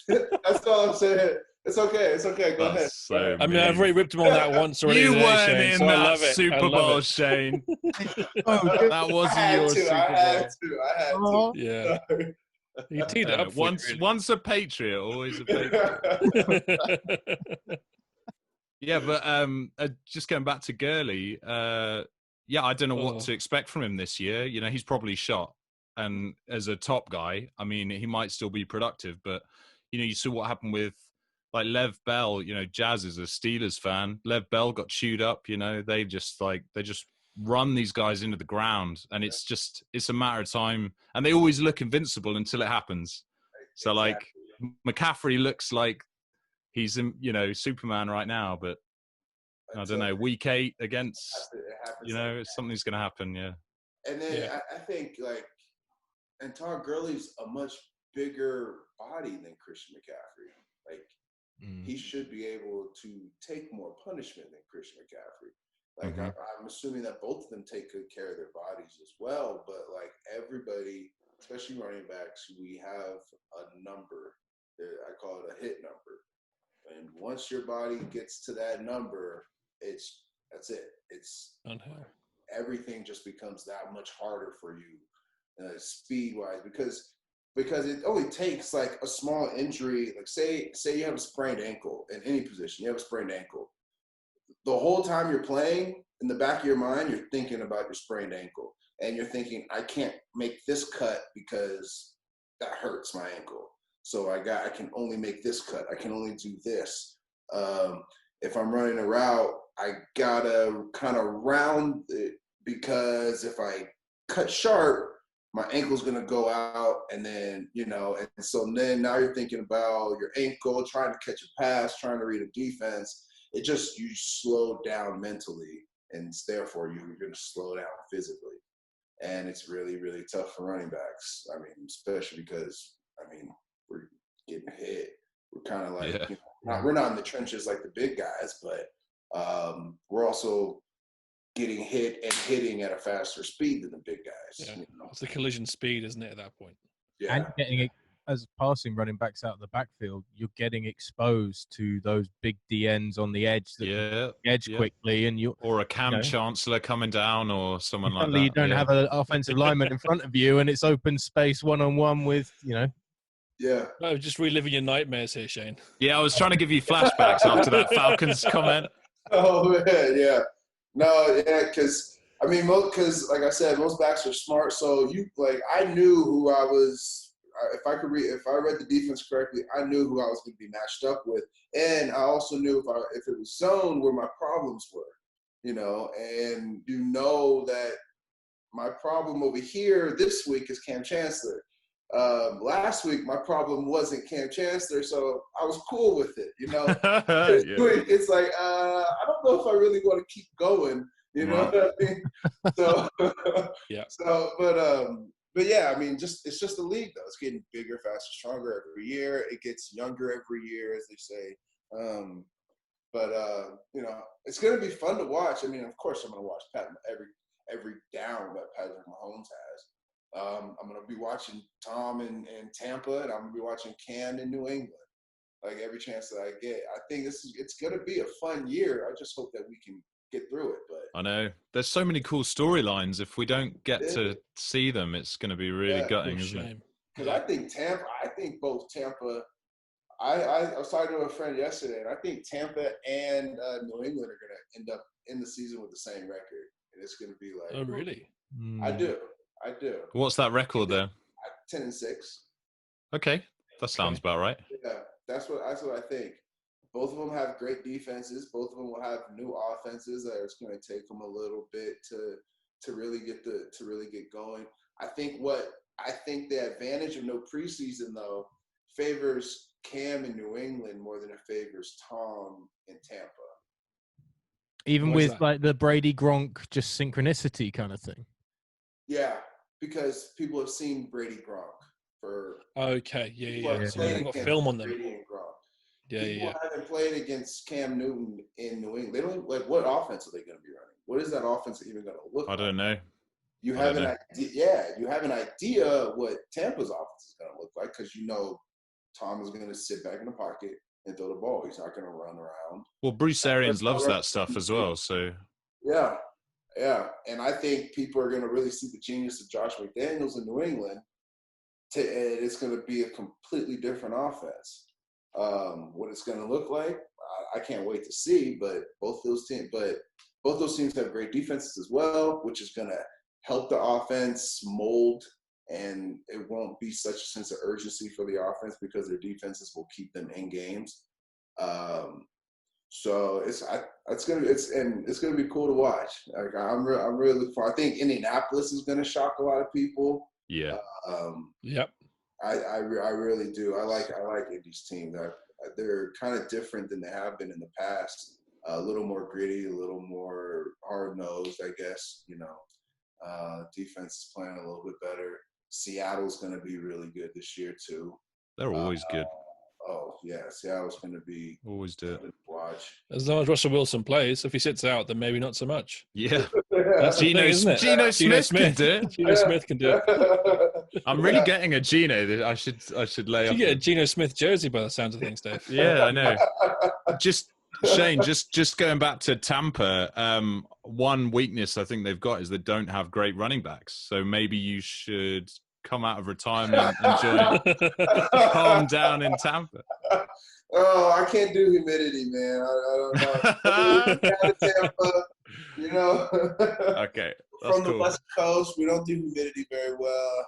That's all I'm saying. It's okay. Go ahead. So I mean, I've already ripped him on that once already. You today, weren't Shane, in so I that love it. Super Bowl, Shane. That wasn't your Super Bowl. I had to. Yeah. You teed it up. Once a Patriot, always a Patriot. Yeah, but just going back to Gurley, yeah, I don't know what to expect from him this year. You know, he's probably shot, and as a top guy, I mean, he might still be productive, but you know, you saw what happened with like Lev Bell. You know, Jazz is a Steelers fan. Lev Bell got chewed up. You know, they just run these guys into the ground, and it's a matter of time, and they always look invincible until it happens. So like McCaffrey looks like he's you know, Superman right now, but I don't know, week 8 against, you know, something's going to happen. Yeah. And then I think like, and Todd Gurley's a much bigger body than Christian McCaffrey. Like he should be able to take more punishment than Christian McCaffrey. Like I'm assuming that both of them take good care of their bodies as well, but like everybody, especially running backs, we have a number. I call it a hit number. And once your body gets to that number, that's it. It's unheard. Everything just becomes that much harder for you, speed wise, because it only takes like a small injury. Like say you have a sprained ankle in any position, you have a sprained ankle. The whole time you're playing, in the back of your mind, you're thinking about your sprained ankle, and you're thinking, I can't make this cut because that hurts my ankle. So I can only make this cut. I can only do this. If I'm running a route, I gotta kind of round it, because if I cut sharp, my ankle's gonna go out, and then, you know, and so then now you're thinking about your ankle, trying to catch a pass, trying to read a defense. You slow down mentally, and therefore you're gonna slow down physically. And it's really, really tough for running backs. I mean, especially because, we're getting hit. We're kind of like, you know, we're not in the trenches like the big guys, but we're also getting hit and hitting at a faster speed than the big guys. Yeah. You know? It's the collision speed, isn't it, at that point? Yeah. And getting as passing running backs out of the backfield, you're getting exposed to those big DNs on the edge that edge quickly, and or a Cam Chancellor coming down, or someone like that. You don't have an offensive lineman in front of you, and it's open space 1-on-1 with, you know. Yeah. No, just reliving your nightmares here, Shane. Yeah, I was trying to give you flashbacks after that Falcons comment. Oh man, yeah. No, yeah, because like I said, most backs are smart. So I knew who I was. If I read the defense correctly, I knew who I was going to be matched up with, and I also knew if it was zone where my problems were, you know. And you know that my problem over here this week is Cam Chancellor. Last week my problem wasn't Cam Chancellor, so I was cool with it, you know. This week it's like I don't know if I really want to keep going, you know what I mean? So yeah. But yeah, I mean, it's just the league, though. It's getting bigger, faster, stronger every year. It gets younger every year, as they say. You know, it's going to be fun to watch. I mean, of course, I'm going to watch every down that Patrick Mahomes has. I'm going to be watching Tom in Tampa, and I'm going to be watching Cam in New England, like every chance that I get. I think it's going to be a fun year. I just hope that we can get through it. But I know there's so many cool storylines. If we don't get to see them, it's going to be really gutting, isn't it? Because I think both Tampa. I was talking to a friend yesterday, and I think Tampa and New England are going to end up in the season with the same record, and it's going to be like. Oh, really? I do. What's that record there? 10-6. Okay, that sounds about right. Yeah, that's what I think. Both of them have great defenses. Both of them will have new offenses that it's going to take them a little bit to really get going. I think the advantage of no preseason though favors Cam in New England more than it favors Tom in Tampa. Even Why is with that? like the Brady Gronk just synchronicity kind of thing. Yeah, because people have seen Brady Gronk for. Okay, yeah. So Played you've got against film on them. Brady and Gronk. Yeah, People haven't played against Cam Newton in New England. They don't like what offense are they going to be running? What is that offense even going to look like? I don't know. You have an idea. Yeah, you have an idea what Tampa's offense is going to look like because you know Tom is going to sit back in the pocket and throw the ball. He's not going to run around. Well, Bruce Arians loves that stuff as well. So yeah, and I think people are going to really see the genius of Josh McDaniels in New England. And it's going to be a completely different offense. What it's going to look like, I can't wait to see. But both those teams have great defenses as well, which is going to help the offense mold, and it won't be such a sense of urgency for the offense because their defenses will keep them in games. So it's gonna be cool to watch. Like I'm really looking for. I think Indianapolis is going to shock a lot of people. yeah. Yep. I really do. I like Indy's team. They're kind of different than they have been in the past. A little more gritty, a little more hard nosed, I guess. Defense is playing a little bit better. Seattle's going to be really good this year too. They're always good. Oh yeah, Seattle's going to be Always do it. Watch. As long as Russell Wilson plays, if he sits out, then maybe not so much. Yeah. That's the thing, isn't it? Geno Smith can do it. Geno Smith can do it. I'm really getting a Geno. I should lay You up. get a Geno Smith jersey by the sounds of things, Dave. Yeah, I know. Shane, just going back to Tampa, one weakness I think they've got is they don't have great running backs. So maybe you should come out of retirement and calm down in Tampa. Oh, I can't do humidity, man. I don't know. Tampa, Okay. That's from the cool. West Coast, we don't do humidity very well.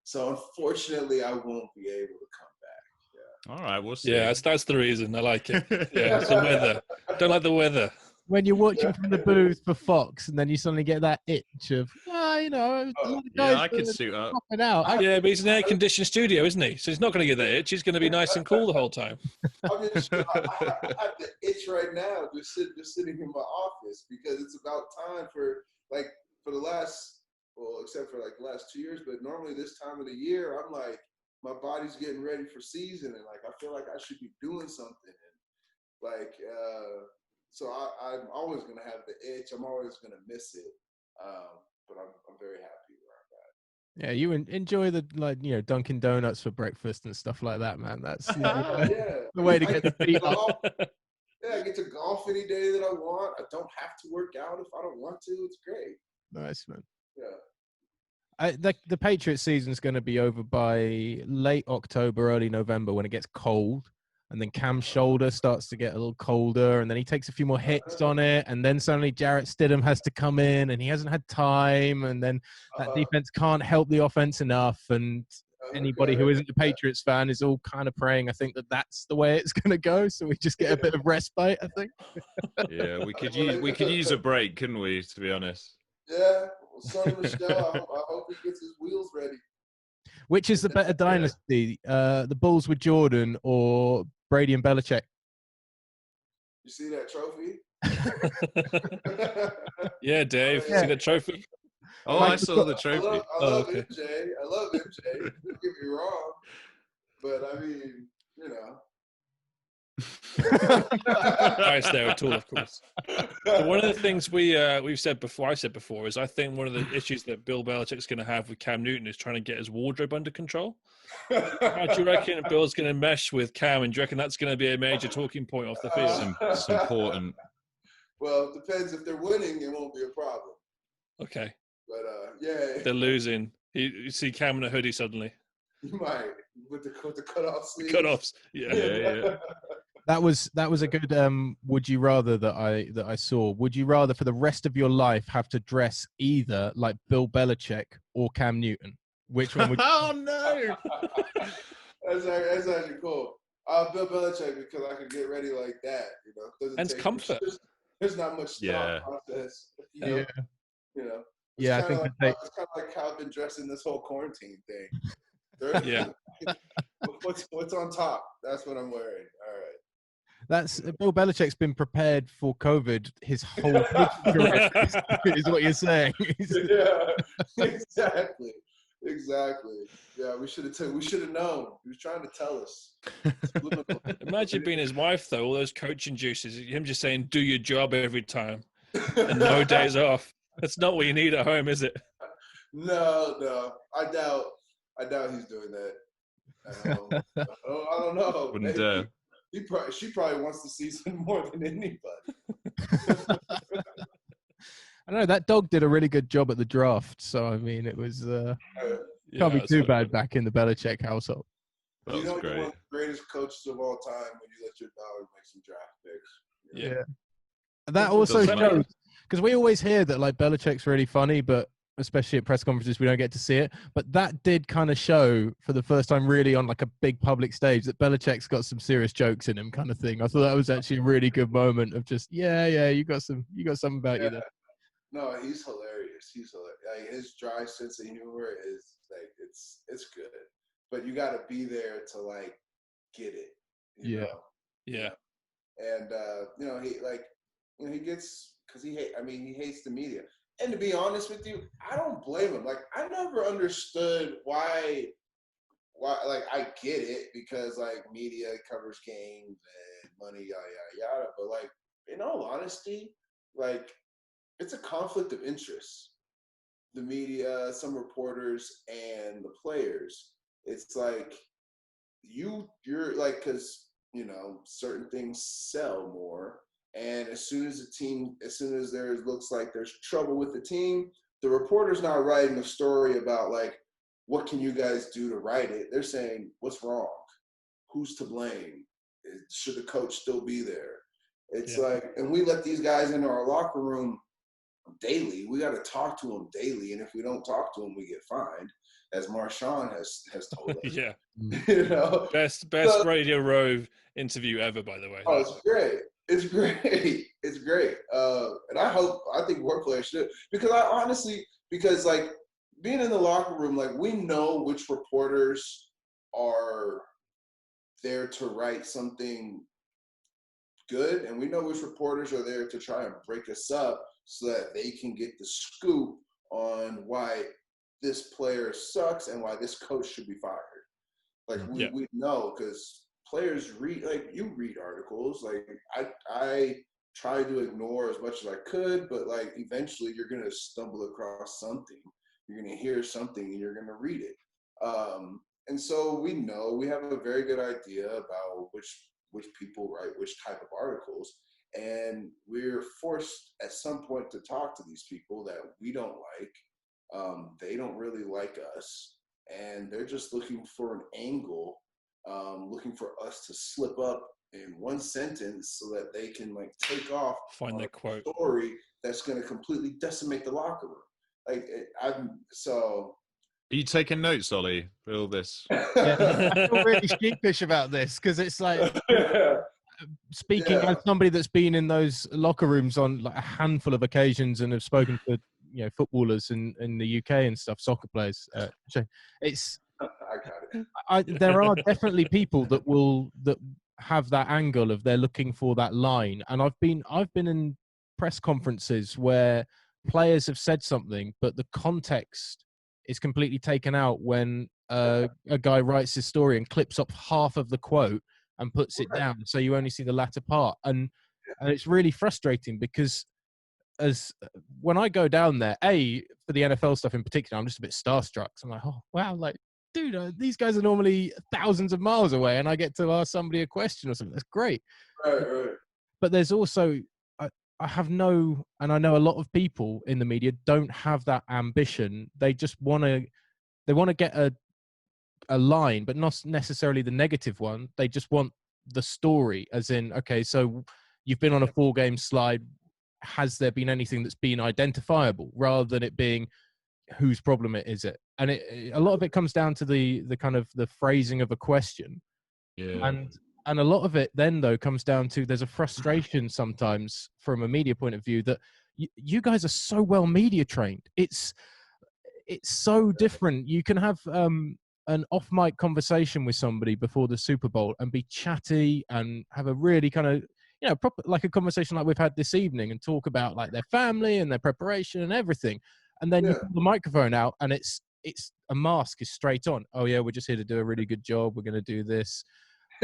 So unfortunately, I won't be able to come back. All right, we'll see. Yeah, that's the reason. I like it. Yeah, it's the weather. Don't like the weather. When you're watching from the booth for Fox, and then you suddenly get that itch of, a lot of guys I could suit up. popping out. Yeah, but he's in an air-conditioned studio, isn't he? So he's not going to get that itch. He's going to be nice and cool the whole time. I have the itch right now, just sitting in my office because it's about time for the last, except for the last 2 years, but normally this time of the year, I'm like, my body's getting ready for season, and I feel like I should be doing something, and so I'm always gonna have the itch. I'm always gonna miss it, but I'm very happy where I'm at. Yeah, you enjoy the Dunkin' Donuts for breakfast and stuff like that, man. That's the way to get the feet up. Yeah, I get to golf any day that I want. I don't have to work out if I don't want to. It's great. Nice, man. Yeah. The Patriots season is going to be over by late October, early November when it gets cold. And then Cam's shoulder starts to get a little colder, and then he takes a few more hits on it, and then suddenly Jarrett Stidham has to come in, and he hasn't had time, and then that defense can't help the offense enough, and anybody who isn't a Patriots fan is all kind of praying, I think, that's the way it's going to go, so we just get a bit of respite, I think. Yeah, we could use a break, couldn't we, to be honest? Yeah, well, Sonny Michel, I hope he gets his wheels ready. Which is the better dynasty, the Bulls with Jordan or Brady and Belichick? You see that trophy? Yeah, Dave. Yeah. See the trophy? Oh, I saw the trophy. I love okay. MJ. I love MJ. Don't get me wrong. But, I mean, Nice there at all, of course. But one of the things I've said before, is I think one of the issues that Bill Belichick's going to have with Cam Newton is trying to get his wardrobe under control. How do you reckon Bill's going to mesh with Cam, and do you reckon that's going to be a major talking point off the field? It's important. Well, it depends. If they're winning, it won't be a problem. Okay. But, yeah. They're losing. You see Cam in a hoodie suddenly. You might with the cutoff sleeves. Cut-offs. Yeah. Yeah. That was a good would you rather that I saw. Would you rather for the rest of your life have to dress either like Bill Belichick or Cam Newton? Which one would Oh no! That's actually cool. Bill Belichick because I could get ready like that. Doesn't And take comfort. There's not much Yeah. thought process. Yeah. It's Yeah, I kind think of like that it's kind of like how I've been dressing this whole quarantine thing. Yeah. What's on top? That's what I'm wearing. All right. that's Bill Belichick's been prepared for COVID his whole career, is what you're saying. Yeah, exactly. Yeah, we should have known. He was trying to tell us. Imagine being his wife, though, all those coaching juices, him just saying, do your job every time and no days off. That's not what you need at home, is it? No. I doubt he's doing that at home. I don't know. Wouldn't Maybe. dare. She probably wants the season more than anybody. I know that dog did a really good job at the draft, so I mean it was can't be too bad back in the Belichick household. That You was know you're great. one of the greatest coaches of all time when you let your dog make some draft picks. Yeah. That also Doesn't matter. shows, because we always hear that like Belichick's really funny, but especially at press conferences we don't get to see it. But that did kind of show for the first time really on like a big public stage that Belichick's got some serious jokes in him, kind of thing. I thought that was actually a really good moment of just you got something about you there. No, he's hilarious. Like, his dry sense of humor is like it's good, but you got to be there to like get it. You know? Yeah. And he gets because he hates the media. And to be honest with you, I don't blame him. Like I never understood why like I get it because like media covers games and money yada yada, but like in all honesty, like it's a conflict of interest. The media, some reporters, and the players. It's like you're like because certain things sell more, and as soon as there looks like there's trouble with the team, the reporter's not writing a story about like what can you guys do to right it. They're saying what's wrong, who's to blame, should the coach still be there. It's like, and we let these guys into our locker room daily. We got to talk to them daily, and if we don't talk to them, we get fined, as Marshawn has told us. Yeah. Best So, Radio Row interview ever, by the way. Oh, it's great. And I think more players should, because like being in the locker room, like we know which reporters are there to write something good, and we know which reporters are there to try and break us up so that they can get the scoop on why this player sucks and why this coach should be fired. Like we know because players read, like you read articles. Like I tried to ignore as much as I could, but like eventually you're gonna stumble across something. You're gonna hear something and you're gonna read it. And so we know we have a very good idea about which people write which type of articles, and we're forced at some point to talk to these people that we don't like. They don't really like us, and they're just looking for an angle, looking for us to slip up in one sentence so that they can like take off Find that quote story that's going to completely decimate the locker room. Like Are you taking notes, Ollie, for all this? I feel really sheepish about this because it's like speaking as somebody that's been in those locker rooms on like a handful of occasions and have spoken to footballers in the UK and stuff, soccer players. It's I got it. There are definitely people that have that angle of they're looking for that line, and I've been in press conferences where players have said something, but the context is completely taken out when a guy writes his story and clips up half of the quote and puts it down, so you only see the latter part, and it's really frustrating because as when I go down there, for the NFL stuff in particular, I'm just a bit starstruck. So I'm like, oh wow, like dude, these guys are normally thousands of miles away, and I get to ask somebody a question or something. That's great. Right. But there's also I have no, and I know a lot of people in the media don't have that ambition. They just want to get a line, but not necessarily the negative one. They just want the story, as in, okay, so you've been on a 4-game slide. Has there been anything that's been identifiable, rather than it being whose problem is it? And a lot of it comes down to the kind of the phrasing of a question. Yeah. And a lot of it then, though, comes down to there's a frustration sometimes from a media point of view that you guys are so well media trained. It's so different. You can have an off-mic conversation with somebody before the Super Bowl and be chatty and have a really kind of, proper, like a conversation like we've had this evening, and talk about like their family and their preparation and everything. And then you pull the microphone out and it's a mask is straight on. Oh yeah, we're just here to do a really good job. We're going to do this.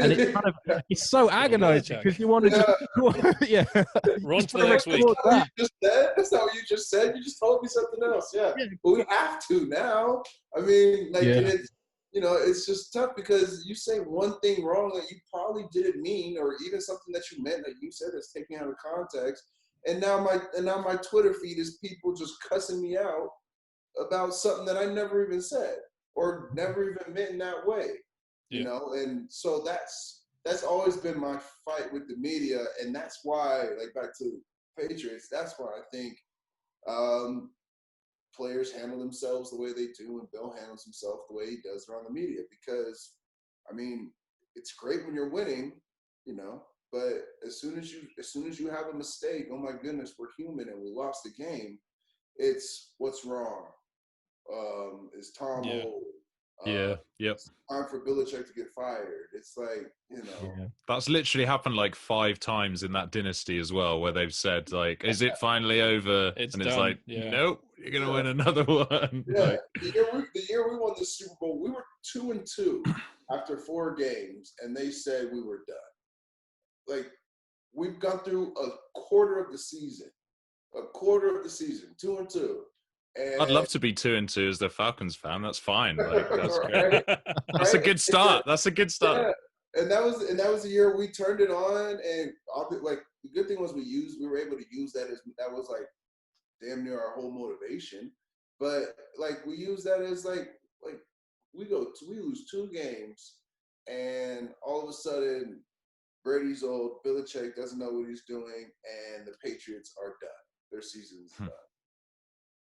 And it's kind of, it's so agonizing because you want to just, We're on to the next week. That's not what you just said. You just told me something else. Yeah. But we have to now. I mean, like, it's just tough because you say one thing wrong that you probably didn't mean, or even something that you meant that you said that's taken out of context. And now my Twitter feed is people just cussing me out about something that I never even said or never even meant in that way. You know, and so that's always been my fight with the media, and that's why, like, back to the Patriots, that's why I think players handle themselves the way they do, and Bill handles himself the way he does around the media. Because, I mean, it's great when you're winning, but as soon as you have a mistake, oh my goodness, we're human and we lost the game. It's what's wrong. Is Tom old? Yep. It's time for Belichick to get fired. It's like, That's literally happened like 5 times in that dynasty as well, where they've said, like, is it finally over? It's it's done. like, nope, you're going to win another one. Yeah. Like, the year we won the Super Bowl, we were 2-2 after 4 games, and they said we were done. Like, we've gone through a quarter of the season, 2-2. And I'd love to be 2-2 as the Falcons fan. That's fine. Like, that's right? great. That's a good start. That's a good start. Yeah. And that was the year we turned it on, and like the good thing was we were able to use that that was like damn near our whole motivation. But like we use that as like we lose 2 games, and all of a sudden Brady's old, Belichick doesn't know what he's doing, and the Patriots are done. Their season's done.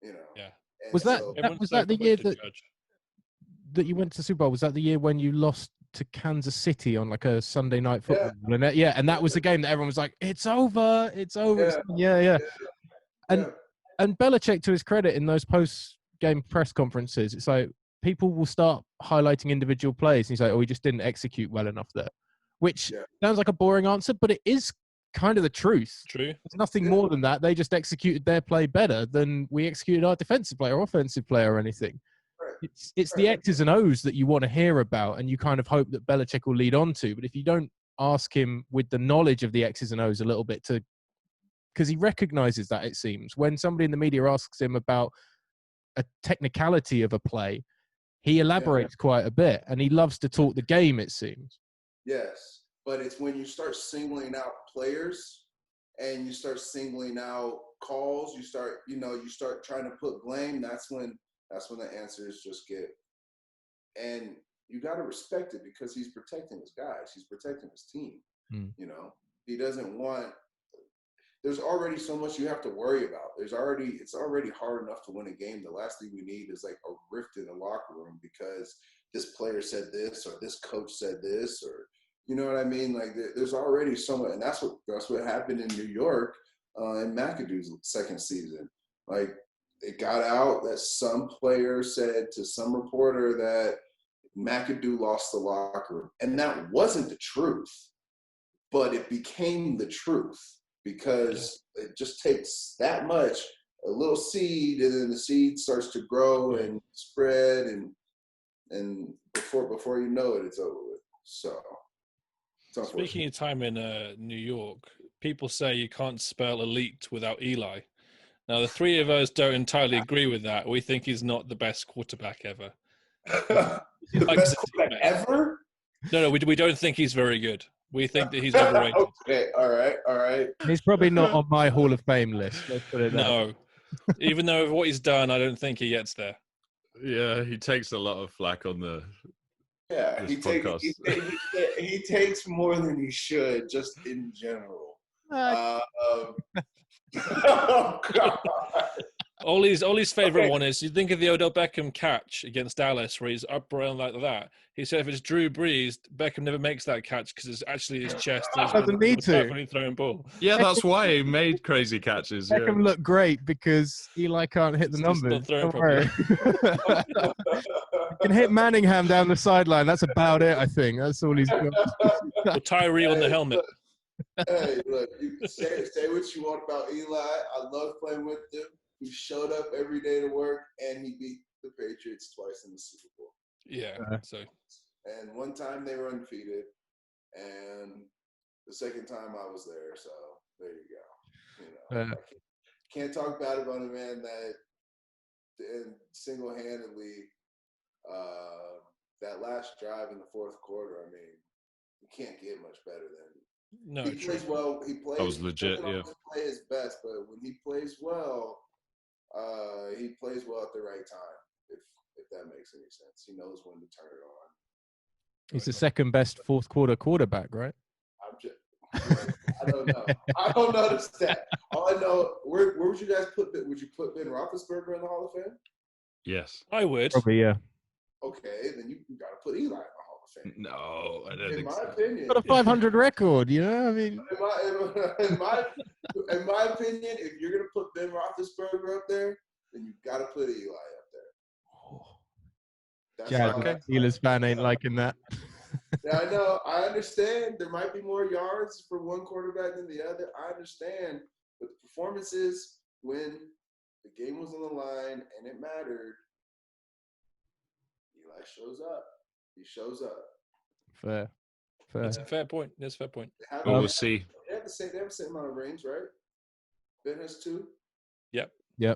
And was that the year that you went to Super Bowl? Was that the year when you lost to Kansas City on like a Sunday night football? Yeah. And that was the game that everyone was like, it's over. Yeah. And Belichick, to his credit, in those post-game press conferences, it's like people will start highlighting individual plays. And he's like, we just didn't execute well enough there, which sounds like a boring answer, but it is kind of the truth. True. There's nothing more than that. They just executed their play better than we executed our defensive player or offensive player or anything. Right. It's the X's and O's that you want to hear about, and you kind of hope that Belichick will lead on to. But if you don't ask him with the knowledge of the X's and O's a little bit, because he recognizes that, it seems, when somebody in the media asks him about a technicality of a play, he elaborates quite a bit, and he loves to talk the game, it seems. Yes. But it's when you start singling out players and you start singling out calls, you start trying to put blame. That's when the answers just get. And you got to respect it because he's protecting his guys. He's protecting his team. He doesn't want. There's already so much you have to worry about. It's already hard enough to win a game. The last thing we need is like a rift in the locker room because this player said this or this coach said this or. You know what I mean? Like there's already someone, and that's what happened in New York in McAdoo's second season. Like it got out that some player said to some reporter that McAdoo lost the locker room, and that wasn't the truth, but it became the truth because it just takes that much, a little seed, and then the seed starts to grow and spread, and before you know it, it's over with. So. Speaking of time in New York, people say you can't spell elite without Eli. Now, the 3 of us don't entirely agree with that. We think he's not the best quarterback ever. The best quarterback ever? No, we don't think he's very good. We think that he's overrated. Okay, all right. He's probably not on my Hall of Fame list. Let's put it No. Even though of what he's done, I don't think he gets there. Yeah, he takes a lot of flack on Yeah, this podcast. he takes more than he should, just in general. Oh God! Ollie's favorite Okay. one is, you think of the Odell Beckham catch against Dallas where he's up around like that. He said if it's Drew Brees, Beckham never makes that catch because it's actually his chest. And Doesn't need to. When he's throwing ball. Yeah, that's why he made crazy catches. Yeah. Beckham looked great because Eli can't hit the He's not numbers. throwing Don't worry. He can hit Manningham down the sideline. That's about it, I think. That's all he's got. Or Tyree on the helmet. Hey, look, you can say what you want about Eli. I love playing with him. He showed up every day to work, and he beat the Patriots twice in the Super Bowl. Yeah. So. And one time they were undefeated, and the second time I was there. So there you go. You know, I can't talk bad about a man that single-handedly that last drive in the fourth quarter. I mean, you can't get much better than. No, he plays well. He plays. That was legit. He doesn't Yeah. always play his best, but when he plays well, he plays well at the right time. If that makes any sense, he knows when to turn it on. He's the second best fourth quarter quarterback, right? I'm just. I don't know. I don't know the stat. All I know, where would you guys put? Would you put Ben Roethlisberger in the Hall of Fame? Yes. I would. Probably, yeah. Okay, then you got to put Eli in the Hall of Fame. No, I don't In think my so. opinion, Got a 500 record, you know? I mean, in my opinion, if you're gonna put Ben Roethlisberger up there, then you got to put Eli up there. That's Jazz, how Steelers fan ain't liking that. Yeah, I know. I understand. There might be more yards for one quarterback than the other. I understand, but the performances when the game was on the line and it mattered, Eli shows up. He shows up. Fair. That's a fair point. That's a fair point. We'll see. They have the same amount of rings, right? Ben has 2. Yep. Yeah.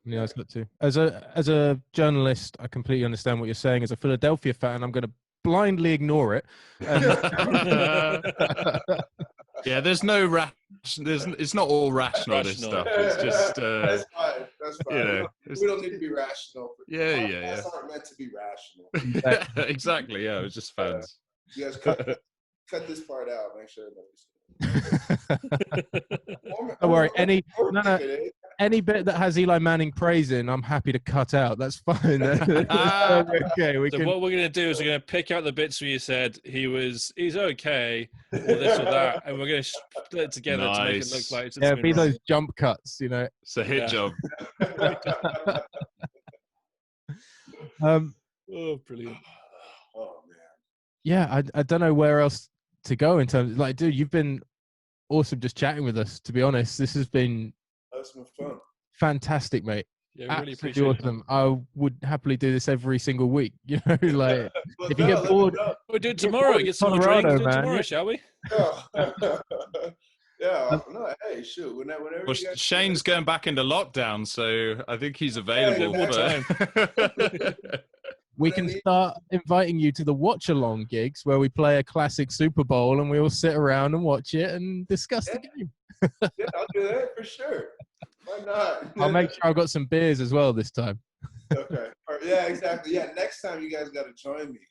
Yeah, it's got to. As a journalist, I completely understand what you're saying. As a Philadelphia fan, I'm going to blindly ignore it. Yeah, there's no it's not all rational. This stuff. It's just That's fine. That's fine. you know, we don't need to be rational. Yeah. Podcasts aren't meant to be rational. Exactly. Yeah, it was just fans. You guys cut this part out. Make sure Don't worry. Any bit that has Eli Manning praising, I'm happy to cut out. That's fine. Okay, what we're going to do is we're going to pick out the bits where you said he's okay, or this or that, and we're going to split it together to make it look like it's be those jump cuts, you know. It's a hit job. Oh, brilliant. Oh man. Yeah, I don't know where else to go in terms of, like, dude, you've been awesome just chatting with us, to be honest. This has been fun. Fantastic, mate. Yeah, really appreciate awesome. It. I would happily do this every single week. You know, like if you get bored, we'll do it tomorrow. Get some more drinks. Do it tomorrow, shall we? Yeah. No, hey, shoot. Whenever well, Shane's going back into lockdown, so I think he's available. We can start inviting you to the watch-along gigs where we play a classic Super Bowl and we all sit around and watch it and discuss the game. Yeah, I'll do that for sure. Why not? I'll make sure I've got some beers as well this time. Okay. Yeah, exactly. Yeah, next time you guys got to join me.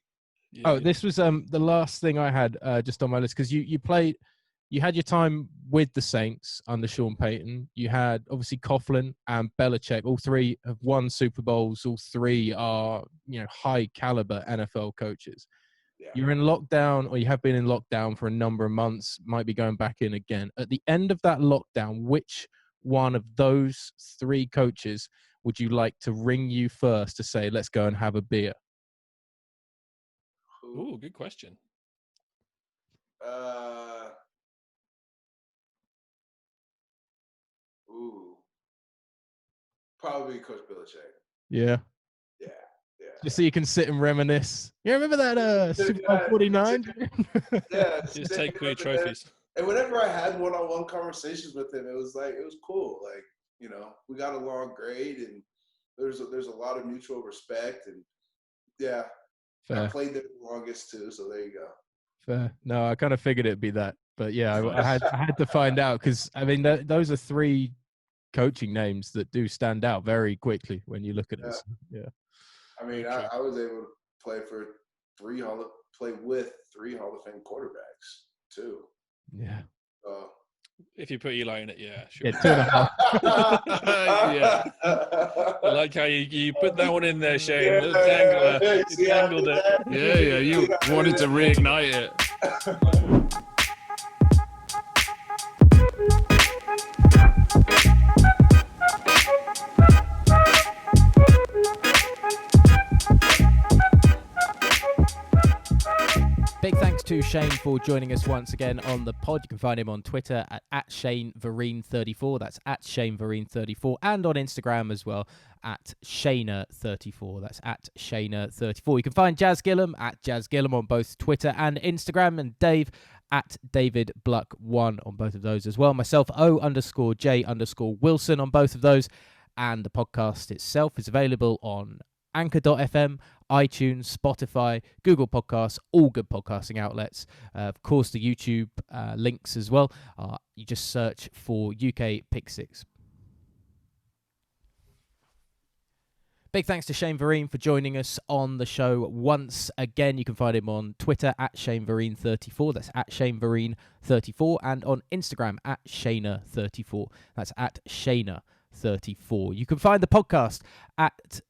Yeah. Oh, this was the last thing I had just on my list, because you had your time with the Saints under Sean Payton. You had obviously Coughlin and Belichick. All three have won Super Bowls. All three are, high caliber NFL coaches. Yeah. You're in lockdown, or you have been in lockdown for a number of months, might be going back in again. At the end of that lockdown, which one of those three coaches would you like to ring you first to say, let's go and have a beer? Ooh, good question. Probably Coach Belichick. Yeah. Yeah. Just so you can sit and reminisce. You remember that Super Bowl 49? Yeah. Just take your trophies. And whenever I had one-on-one conversations with him, it was cool. Like, we got along great, and there's a lot of mutual respect, and yeah. Fair. I played there the longest too, so there you go. Fair. No, I kind of figured it'd be that, but yeah, I had to find out, because I mean those are three coaching names that do stand out very quickly when you look at it. Yeah. I mean, I was able to play for play with 3 Hall of Fame quarterbacks too. Yeah. If you put Eli in it, yeah, sure. Yeah, 2.5. Yeah. I like how you put that one in there, Shane. You dangled it. Yeah, you wanted to reignite it. Big thanks to Shane for joining us once again on the pod. You can find him on Twitter at ShaneVereen34. That's at ShaneVereen34. And on Instagram as well, at Shayner34. That's at Shayner34. You can find Jazz Gillum at Jazz Gillum on both Twitter and Instagram. And Dave at DavidBluck1 on both of those as well. Myself, O_J_Wilson on both of those. And the podcast itself is available on Anchor.fm, iTunes, Spotify, Google Podcasts, all good podcasting outlets. Of course, the YouTube links as well. You just search for UK Pick 6. Big thanks to Shane Vereen for joining us on the show once again. You can find him on Twitter at ShaneVereen34. That's at ShaneVereen34. And on Instagram at Shayner34. That's at Shayner34. You can find the podcast at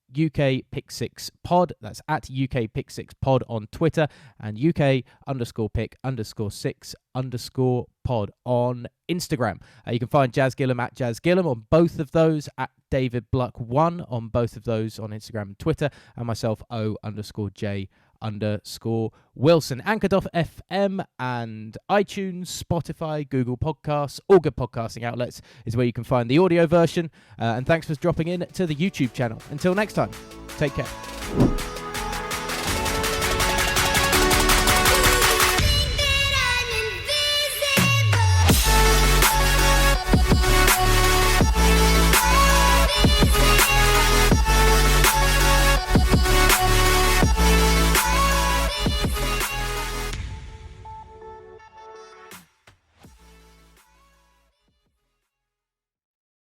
UK Pick 6 Pod. That's at UK Pick 6 Pod on Twitter, and UK_Pick_6_Pod on Instagram. You can find Jazz Gillum at Jazz Gillum on both of those, at David Bluck1 on both of those on Instagram and Twitter, and myself O_J_Wilson. Anchor.fm and iTunes, Spotify, Google Podcasts, all good podcasting outlets is where you can find the audio version. And thanks for dropping in to the YouTube channel. Until next time, take care.